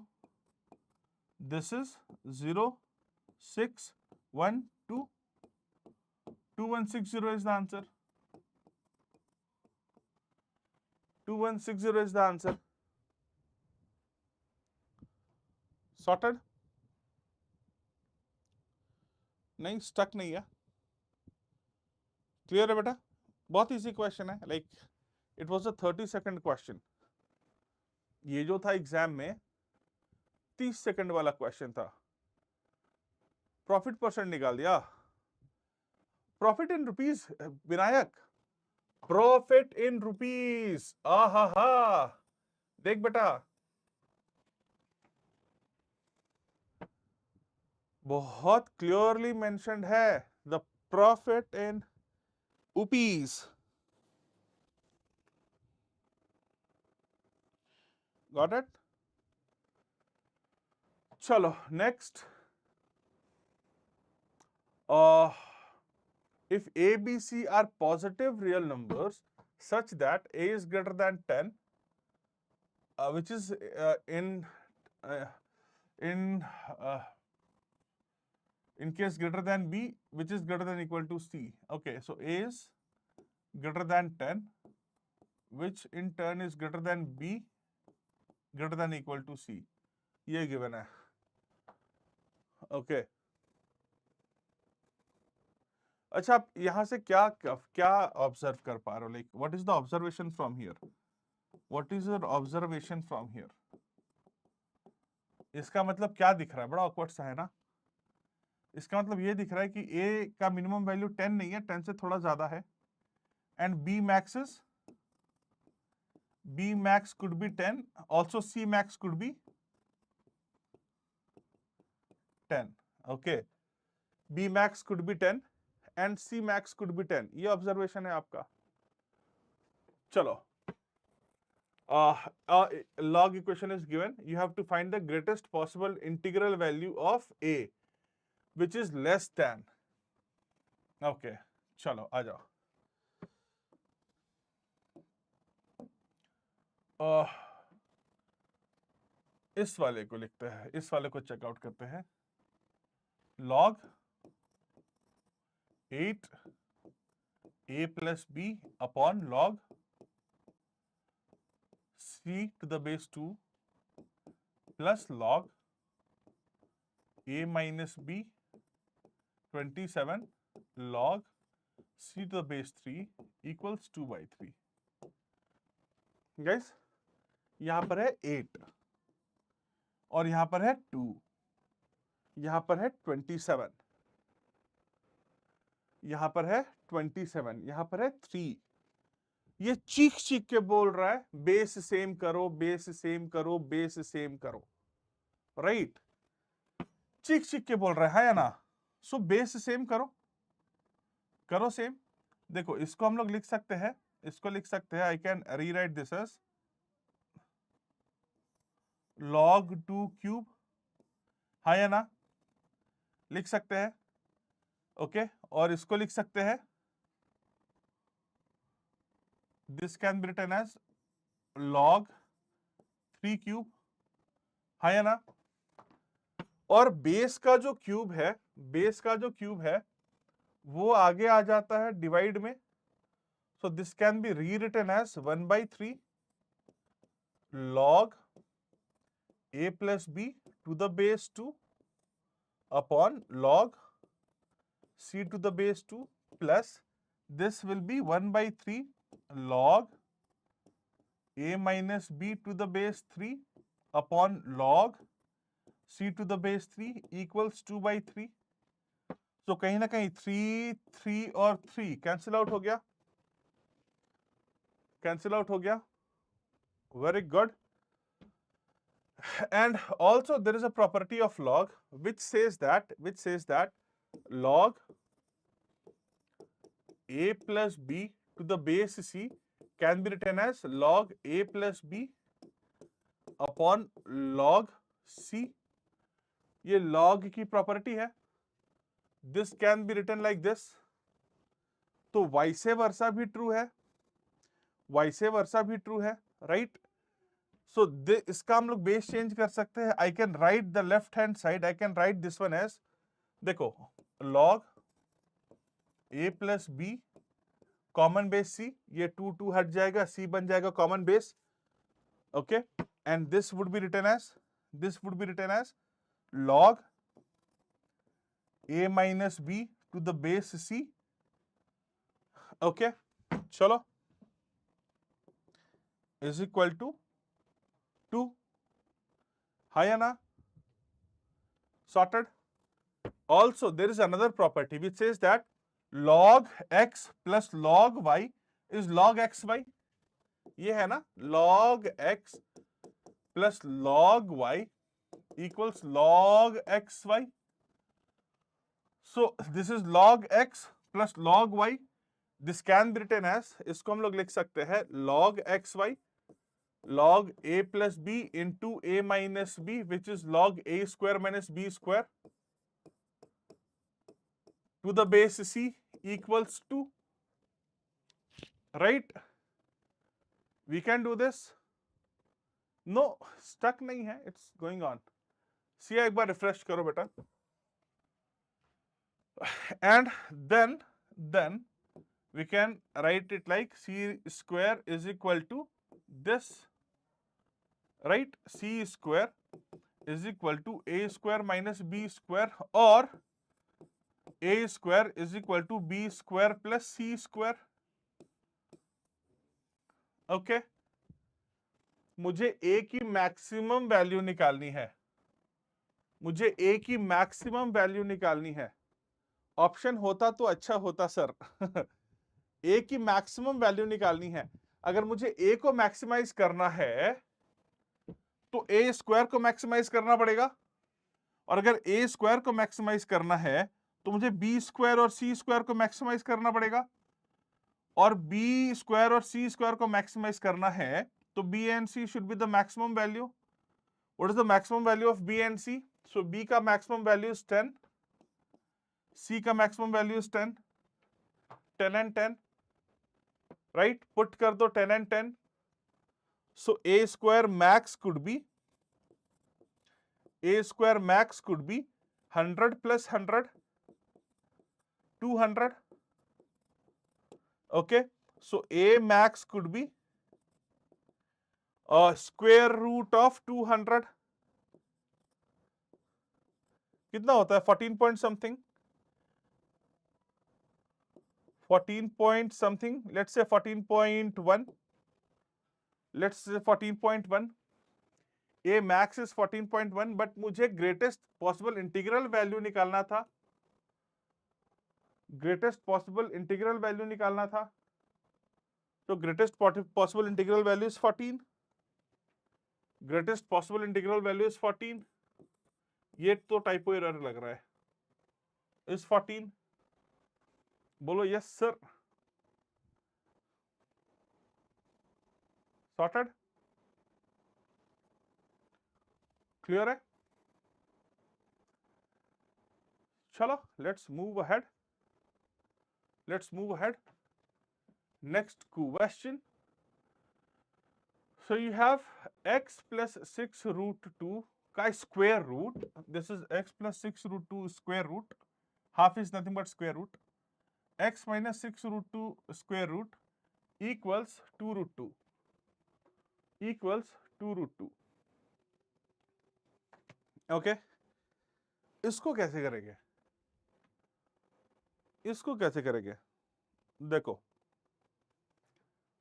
[SPEAKER 1] this is 0612, 2160 is the answer, 2160 is the answer, sorted? नहीं, stuck नहीं है, clear है बेटा? बहुत easy question है, like it was a 30-second question. ये जो था एग्जाम में 30 सेकंड वाला क्वेश्चन था, प्रॉफिट परसेंट निकाल दिया। Profit in rupees Vinayak, profit in rupees, आहा, देख बेटा बहुत क्लियरली मेंशन्ड है, the profit in rupees. Got it? चलो next, if A, B, C are positive real numbers such that A is greater than 10, which is in case greater than B, which is greater than equal to C. Okay, so A is greater than 10, which in turn is greater than B, greater than equal to C. ये given है. Okay. अच्छा, आप यहां से क्या observe कर पा रहे हो? Like what is the observation from here? What is your observation from here? इसका मतलब क्या दिख रहा है? बड़ा ऑकवर्ड सा है ना। इसका मतलब ये दिख रहा है कि ए का मिनिमम वैल्यू 10 नहीं है, 10 से थोड़ा ज्यादा है, and B max could be 10, also C max could be 10. Okay, B max could be 10 and C max could be 10, ये ऑब्जर्वेशन है आपका। चलो, log equation is given, you have to find the greatest possible integral value of a which is less than. Okay, चलो आ जाओ। इस वाले को लिखते हैं, इस वाले को चेकआउट करते हैं। log 8 a plus b upon log c to the base 2 plus log a minus b 27 log c to the base 3 equals 2/3. Guys, यहां पर है 8 और यहां पर है 2, यहां पर है 27, यहां पर है 27, यहां पर है 3। ये चीख चीख के बोल रहा है बेस सेम करो, बेस सेम करो, बेस सेम करो, राइट? चीख चीख के बोल रहा है या ना? सो बेस सेम करो, करो सेम। देखो, इसको हम लोग लिख सकते हैं, इसको लिख सकते हैं, I can rewrite this as log 2 cube, हाँ या ना? लिख सकते हैं, ओके। और इसको लिख सकते हैं, this can be written as log 3 cube, हाँ या ना? और बेस का जो क्यूब है, बेस का जो क्यूब है वो आगे आ जाता है डिवाइड में, सो दिस कैन बी री written as 1/3 log a plus b to the base 2 upon log c to the base 2 plus this will be 1/3 log a minus b to the base 3 upon log c to the base 3 equals 2/3. तो कहीं ना कहीं 3 3 और 3 cancel out हो गया, cancel out हो गया. Very good. And also there is a property of log which says that log a plus b to the base c can be written as log a plus b upon log c. ये log की property है. This can be written like this. तो vice versa भी true है, vice versa भी true है, right. सो इसका हम लोग बेस चेंज कर सकते हैं. I can write the left hand side, I can write this one as, देखो, log a plus B common base c, ये 2 2 हट जाएगा, c बन जाएगा common base. Okay, and this would be written as log a minus B to the base c. Okay, चलो, is equal to 2. है या ना? Sorted. Also, there is another property which says that log x plus log y is log xy. ये है ना, log x plus log y equals log xy. So this is log x plus log y. This can be written as, इसको हम लोग लिख सकते हैं log xy log a plus b into a minus b, which is log a square minus b square to the base c equals 2. Right? We can do this. No, stuck नहीं है, it's going on. C एक बार refresh करो बेटा. And then we can write it like c square is equal to this. Right? C square is equal to a square minus b square, or a square is equal to b square plus c square. Okay, मुझे a की maximum value निकालनी है, मुझे a की maximum value निकालनी है. Option होता तो अच्छा होता सर. a की मैक्सिमम वैल्यू निकालनी है. अगर मुझे a को मैक्सिमाइज करना है तो a स्क्वायर को मैक्सिमाइज करना पड़ेगा, और अगर a स्क्वायर को मैक्सिमाइज करना है तो मुझे b स्क्वायर और c स्क्वायर को मैक्सिमाइज करना पड़ेगा, और b स्क्वायर और c स्क्वायर को मैक्सिमाइज करना है तो b and c should be the maximum value. What is the maximum value of b and c? So b का मैक्सिमम वैल्यू इज 10, c का maximum value is 10, 10 and 10, right. Put कर दो 10 and 10. So a square max could be 100 plus 100, 200. Okay, so a max could be square root of 200. कितना होता है? 14 point something. 14 point something. Let's say 14.1. Let's say 14.1. A max is 14.1, but मुझे greatest possible integral value निकालना था. Greatest possible integral value निकालना था. So greatest possible integral value is 14. Greatest possible integral value is 14. ये तो typo error लग रहा है. Is 14. बोलो yes sir. Sorted? Clear है? चलो, let's move ahead. Next question. So you have x plus 6 root 2 का square root. This is x plus 6 root 2 square root. Half is nothing but square root. X minus 6 root 2 square root equals 2 root 2. Okay, इसको कैसे करेंगे? देखो,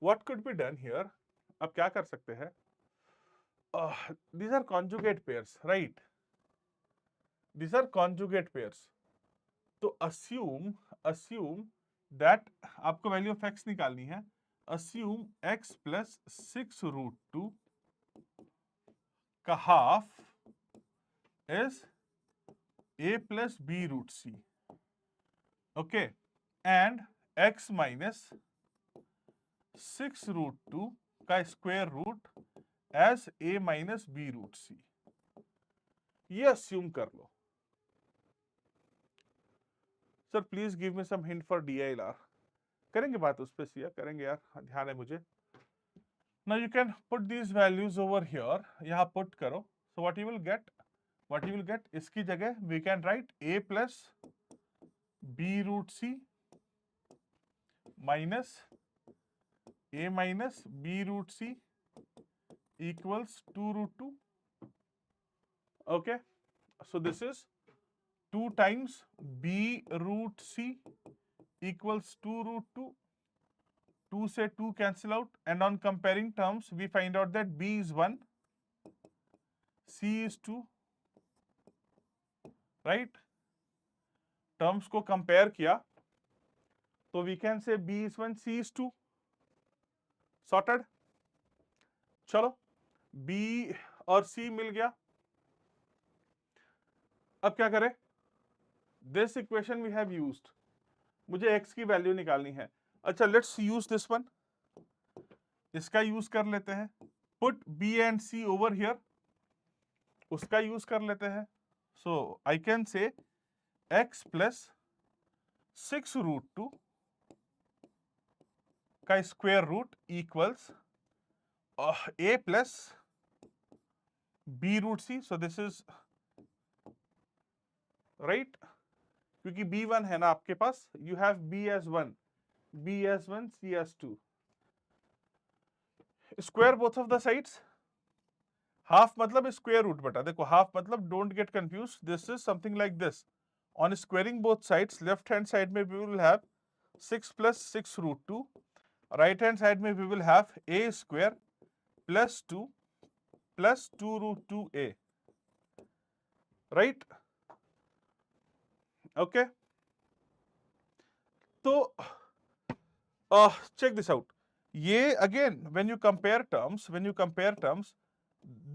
[SPEAKER 1] what could be done here? अब क्या कर सकते हैं, these are conjugate pairs, right? These are conjugate pairs. तो assume that आपको वैल्यू ऑफ x निकालनी है. assume x plus 6√2 का half is a plus b root c. Okay, and x minus 6√2 का square root as a minus b root c. ये अस्यूम कर लो. Sir please give me some hint for DILR. करेंगे बात उस पे सिया, करेंगे यार, ध्यान है मुझे. Now you can put these values over here. यहाँ पुट करो. So what you will get, इसकी जगह we can write a plus b root c minus a minus b root c equals 2 root 2. Okay, so this is 2 times b root c equals 2 root 2. 2 से 2 cancel out, and on comparing terms we find out that b is 1, c is 2, right? Terms को compare किया तो we can say b is 1, c is 2. Sorted? चलो b और c मिल गया. अब क्या करें? This equation we have used. मुझे x की वैल्यू निकालनी है. अच्छा, लेट्स यूज दिस वन. इसका यूज कर लेते हैं. Put b and c over here. उसका यूज कर लेते हैं. So I can say x plus 6√2 का square root equals a plus b root c. So this is right, क्योंकि b1 है ना आपके पास. You have b as 1, b as 1, c as 2. Square both of the sides. Half मतलब square root बेटा. देखो half मतलब, don't get confuse, this is something like this. On squaring both sides, left hand side में we will have 6 plus 6√2. Right hand side में we will have a square plus 2 plus 2√2a. Right? Okay, तो check this out. ये again when you compare terms,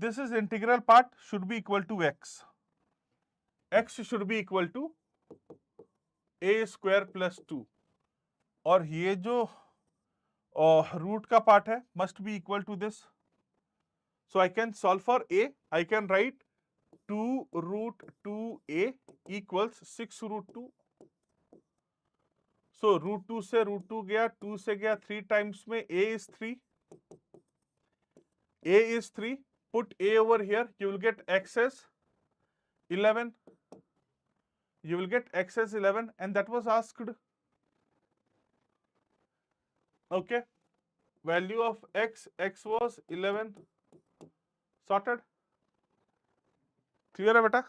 [SPEAKER 1] this is integral part should be equal to x. x should be equal to a square plus 2. और ये जो root का part है must be equal to this. So I can solve for a. I can write 2√2a equals 6√2. So √2 से √2 गया, 2 से गया, 3 times में a is 3. a is 3. Put a over here. You will get x as 11. You will get x as 11, and that was asked. Okay. Value of x was 11. Sorted. Clear है बेटा?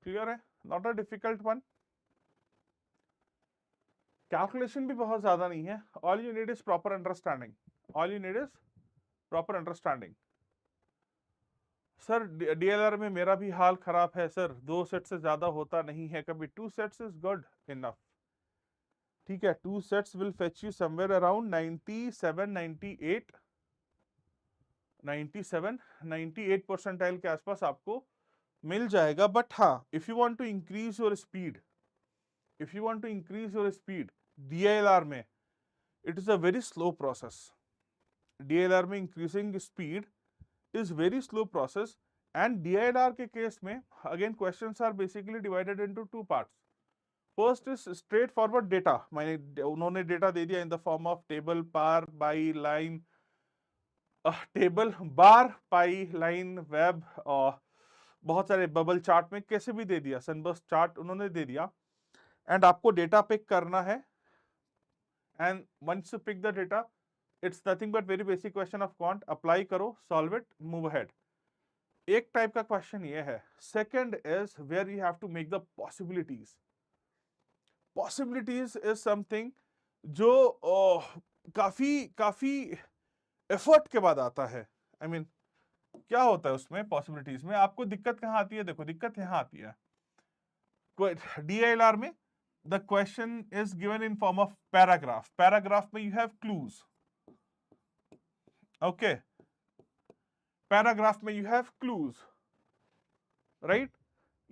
[SPEAKER 1] Clear है? Not a difficult one. Calculation भी बहुत ज्यादा नहीं है. All you need is proper understanding. All you need is proper understanding. Sir DLR में मेरा भी हाल खराब है सर. 2 सेट से ज्यादा होता नहीं है कभी. 2 sets is good enough. ठीक है, 2 sets will fetch you somewhere around 97, 98, 97, 98 percentile के आसपास आपको मिल जाएगा. बट हाँ, if you want to increase your speed, DILR में it is a very slow process. DILR में increasing speed is very slow process, and DILR के case में again questions are basically divided into 2 parts. First is straightforward data. मैंने उन्होंने data दे दिया in the form of table, bar, by, line, table, bar, pi, line, web, बहुत सारे bubble chart में कैसे भी दे दिया. सनबर्स्ट चार्ट उन्होंने दे दिया, एंड आपको डेटा पिक करना है. And once you pick the data, it's nothing but very basic question of quant. Apply करो, सॉल्व इट, मूव अहेड. एक टाइप का क्वेश्चन ये है. Second is where you have to make the possibilities. Possibilities is something जो काफी काफी effort के बाद आता है। आई मीन क्या होता है उसमें पॉसिबिलिटीज में, आपको दिक्कत कहाँ आती है, देखो दिक्कत यहाँ आती है DILR में। The question is given in form of paragraph, paragraph में you have clues, okay, paragraph में यू हैव क्लूज, राइट।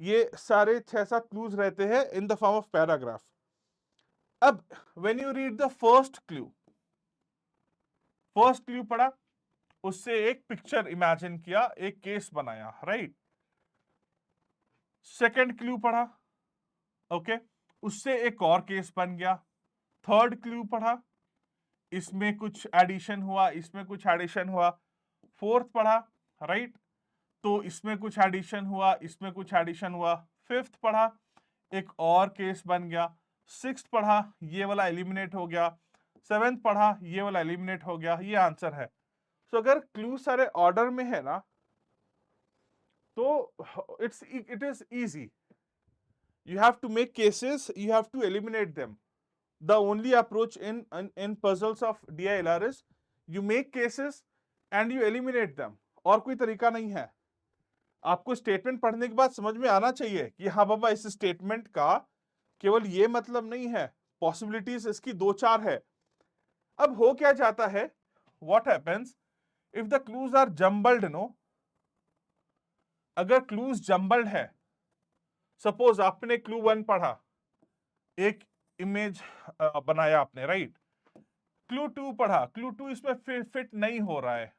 [SPEAKER 1] ये सारे 6-7 क्लूज रहते हैं in the form of paragraph. अब when you read the first clue पढ़ा, उससे एक पिक्चर इमेजिन किया, एक केस बनाया, राइट। सेकंड क्लू पढ़ा, ओके, उससे एक और केस बन गया। थर्ड क्लू पढ़ा, इसमें कुछ एडिशन हुआ, इसमें कुछ एडिशन हुआ। फोर्थ पढ़ा, राइट, तो इसमें कुछ एडिशन हुआ, इसमें कुछ एडिशन हुआ। फिफ्थ पढ़ा, एक और केस बन गया। सिक्स्थ पढ़ा, ये वाला एलिमिनेट हो गया। सेवेंथ पढ़ा, ये वाला एलिमिनेट हो गया। ये आंसर है। तो अगर क्लू सारे ऑर्डर में है ना, तो it is easy. You have to make cases, you have to eliminate them. The only approach in puzzles of DILR is you make cases and you eliminate them. और कोई तरीका नहीं है। आपको स्टेटमेंट पढ़ने के बाद समझ में आना चाहिए कि हाँ बाबा, इस स्टेटमेंट का केवल ये मतलब नहीं है, पॉसिबिलिटीज इसकी 2-4 है। अब हो क्या जाता है, what happens if the clues are jumbled, no? अगर क्लूज जम्बल्ड है, सपोज आपने क्लू 1 पढ़ा, एक इमेज बनाया आपने, राइट। क्लू 2 पढ़ा, क्लू 2 इसमें फिट नहीं हो रहा है,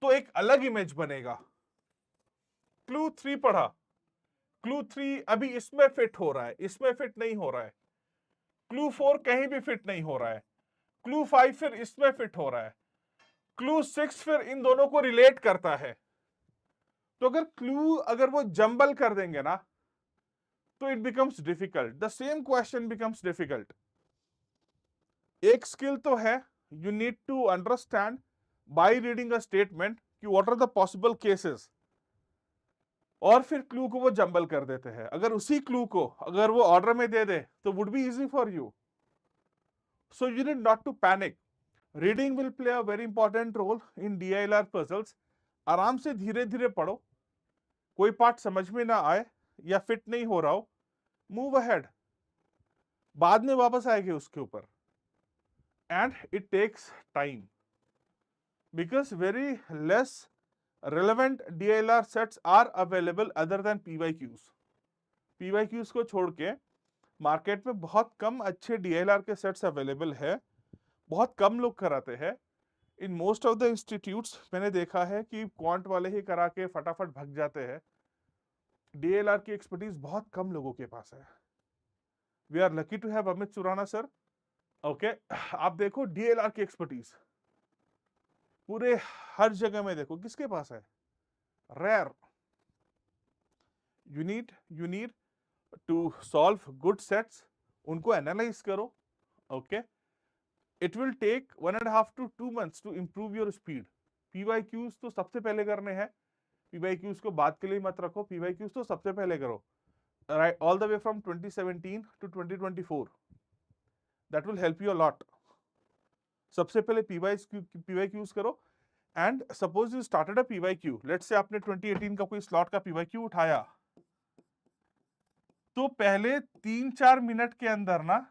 [SPEAKER 1] तो एक अलग इमेज बनेगा। क्लू 3 पढ़ा, क्लू 3 अभी इसमें फिट हो रहा है, इसमें फिट नहीं हो रहा है। क्लू 4 कहीं भी फिट नहीं हो रहा है। क्लू 5 फिर इसमें फिट हो रहा है। क्लू 6 फिर इन दोनों को रिलेट करता है। तो अगर वो जंबल कर देंगे ना, तो it becomes difficult, the same question becomes difficult. एक स्किल तो है, you need to understand by reading a statement कि what are the possible cases, और फिर क्लू को वो जंबल कर देते हैं। अगर उसी क्लू को अगर वो ऑर्डर में दे दे तो would be easy for you. So you need not to panic. Reading will play a very important role in DILR puzzles. आराम से धीरे धीरे पढ़ो, कोई पार्ट समझ में ना आए या फिट नहीं हो रहा हो, मूव अहेड, बाद में वापस आएंगे उसके ऊपर। And it takes time because very less relevant DILR sets are available other than PYQs. PYQs को छोड़ के मार्केट में बहुत कम अच्छे DILR के सेट्स अवेलेबल है, बहुत कम लोग कराते हैं। In most of the institutes मैंने देखा है कि क्वांट वाले ही करा के फटाफट भाग जाते हैं। DILR की एक्सपर्टीज बहुत कम लोगों के पास है। We are lucky to have Amit Surana sir, okay. आप देखो DILR की एक्सपर्टीज पूरे हर जगह में देखो किसके पास है, rare. You need to solve good sets, उनको एनालाइज करो, okay. It will take 1.5 to 2 months to improve your speed. PYQs तो सबसे पहले करने हैं, PYQs को बाद के लिए मत रखो, PYQs तो सबसे पहले करो, right, all the way from 2017 to 2024। That will help you a lot. सबसे पहले PYQs करो। And suppose you started a PYQ, let's say आपने 2018 का कोई स्लॉट का PYQ उठाया, तो पहले 3-4 मिनट के अंदर ना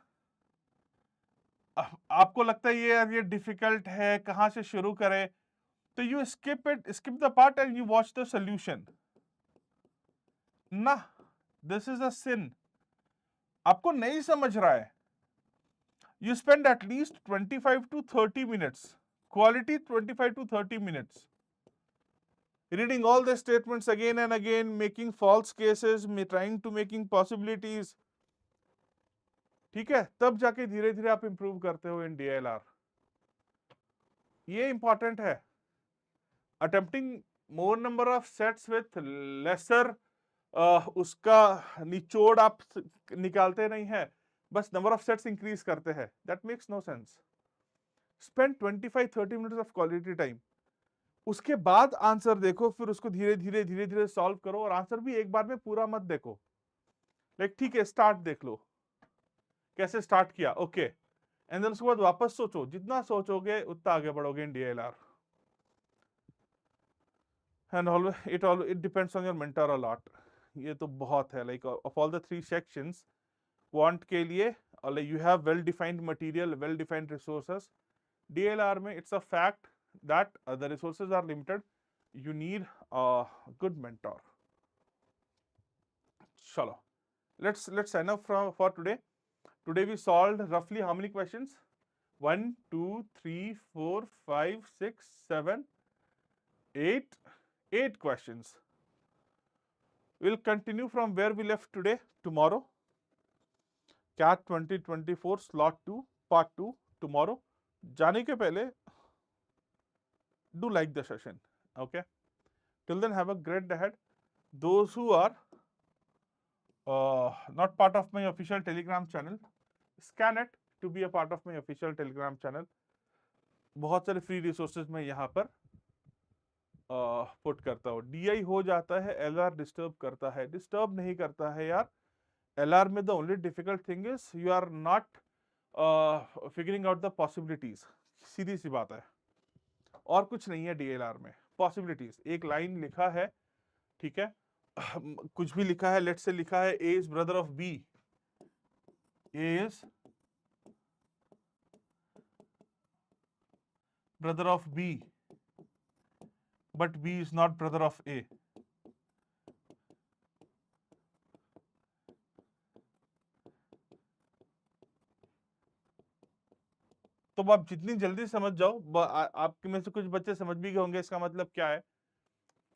[SPEAKER 1] आपको लगता है ये डिफिकल्ट है, कहां से शुरू करें, तो you skip the part and you watch the solution ना। दिस इज अ सिन। आपको नहीं समझ रहा है, you spend at least 25 to 30 minutes, quality 25 to 30 minutes, reading all the statements again and again, making false cases, trying to making possibilities, ठीक है, तब जाके धीरे धीरे आप इंप्रूव करते हो इन DILR। ये इंपॉर्टेंट है। Attempting more number of sets with lesser, उसका निचोड़ आप निकालते नहीं है, बस नंबर ऑफ सेट्स इंक्रीज करते हैं। That makes no sense. Spend 25-30 minutes of quality time, उसके बाद आंसर देखो, फिर उसको धीरे धीरे सॉल्व करो। और आंसर भी एक बार में पूरा मत देखो, लाइक ठीक है स्टार्ट देख लो, कैसे स्टार्ट किया, ओके, एंड देन उसके बाद वापस सोचो, जितना सोचोगे उतना आगे बढ़ोगे in DLR। And it depends on your mentor a lot. ये तो बहुत है, like of all the 3 sections quant के लिए, you have well defined material, well defined resources. DLR में it's a fact that the resources are limited, you need a good mentor. Chalo, let's sign up for today. Today we solved roughly how many questions? 1 2 3 4 5 6 7 8 questions. We'll continue from where we left today tomorrow. CAT 2024 slot 2 part 2 tomorrow. जाने के पहले do like the session, okay? Till then, have a great day ahead. Those who are not part of my official Telegram channel, scan it to be a part of my official Telegram channel. बहुत सारे free resources मैं यहाँ पर put करता हूँ। DI हो जाता है, LR डिस्टर्ब करता है, डिस्टर्ब नहीं करता है यार। LR में the only difficult thing is you are not figuring out the possibilities. सीधी सी बात है, और कुछ नहीं है DLR में। पॉसिबिलिटीज, एक लाइन लिखा है, ठीक है, कुछ भी लिखा है, लेट्स से लिखा है A is brother of B, A is brother of B, but B is not brother of A. तो आप जितनी जल्दी समझ जाओ, आपके में से कुछ बच्चे समझ भी गए होंगे इसका मतलब क्या है,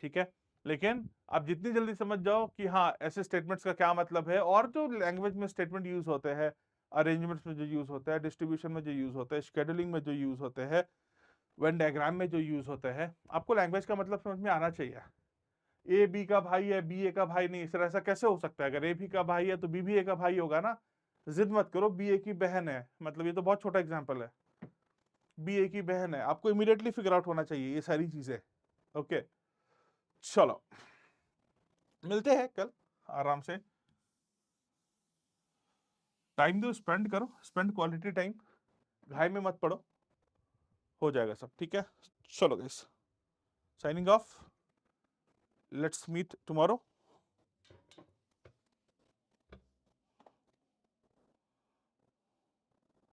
[SPEAKER 1] ठीक है, लेकिन आप जितनी जल्दी समझ जाओ कि हाँ ऐसे स्टेटमेंट्स का क्या मतलब है, और जो लैंग्वेज में स्टेटमेंट यूज होते हैं, अरेंजमेंट्स में जो यूज होता है, डिस्ट्रीब्यूशन में जो यूज होता है, शेड्यूलिंग में जो यूज होते हैं, वेन डायग्राम में जो यूज होता है, आपको लैंग्वेज का मतलब समझ में आना चाहिए। ए बी का भाई है, बी ए का भाई नहीं, सर ऐसा कैसे हो सकता है? अगर ए बी का भाई है तो बी भी ए का भाई होगा ना। जिद मत करो, बी ए की बहन है, मतलब ये तो बहुत छोटा एग्जांपल है, बी ए की बहन है, आपको इमीडिएटली फिगर आउट होना चाहिए ये सारी चीजें। ओके, चलो मिलते हैं कल आराम से। टाइम दो, स्पेंड करो, स्पेंड क्वालिटी टाइम, घाई में मत पड़ो, हो जाएगा सब, ठीक है। चलो guys, signing off, let's meet tomorrow.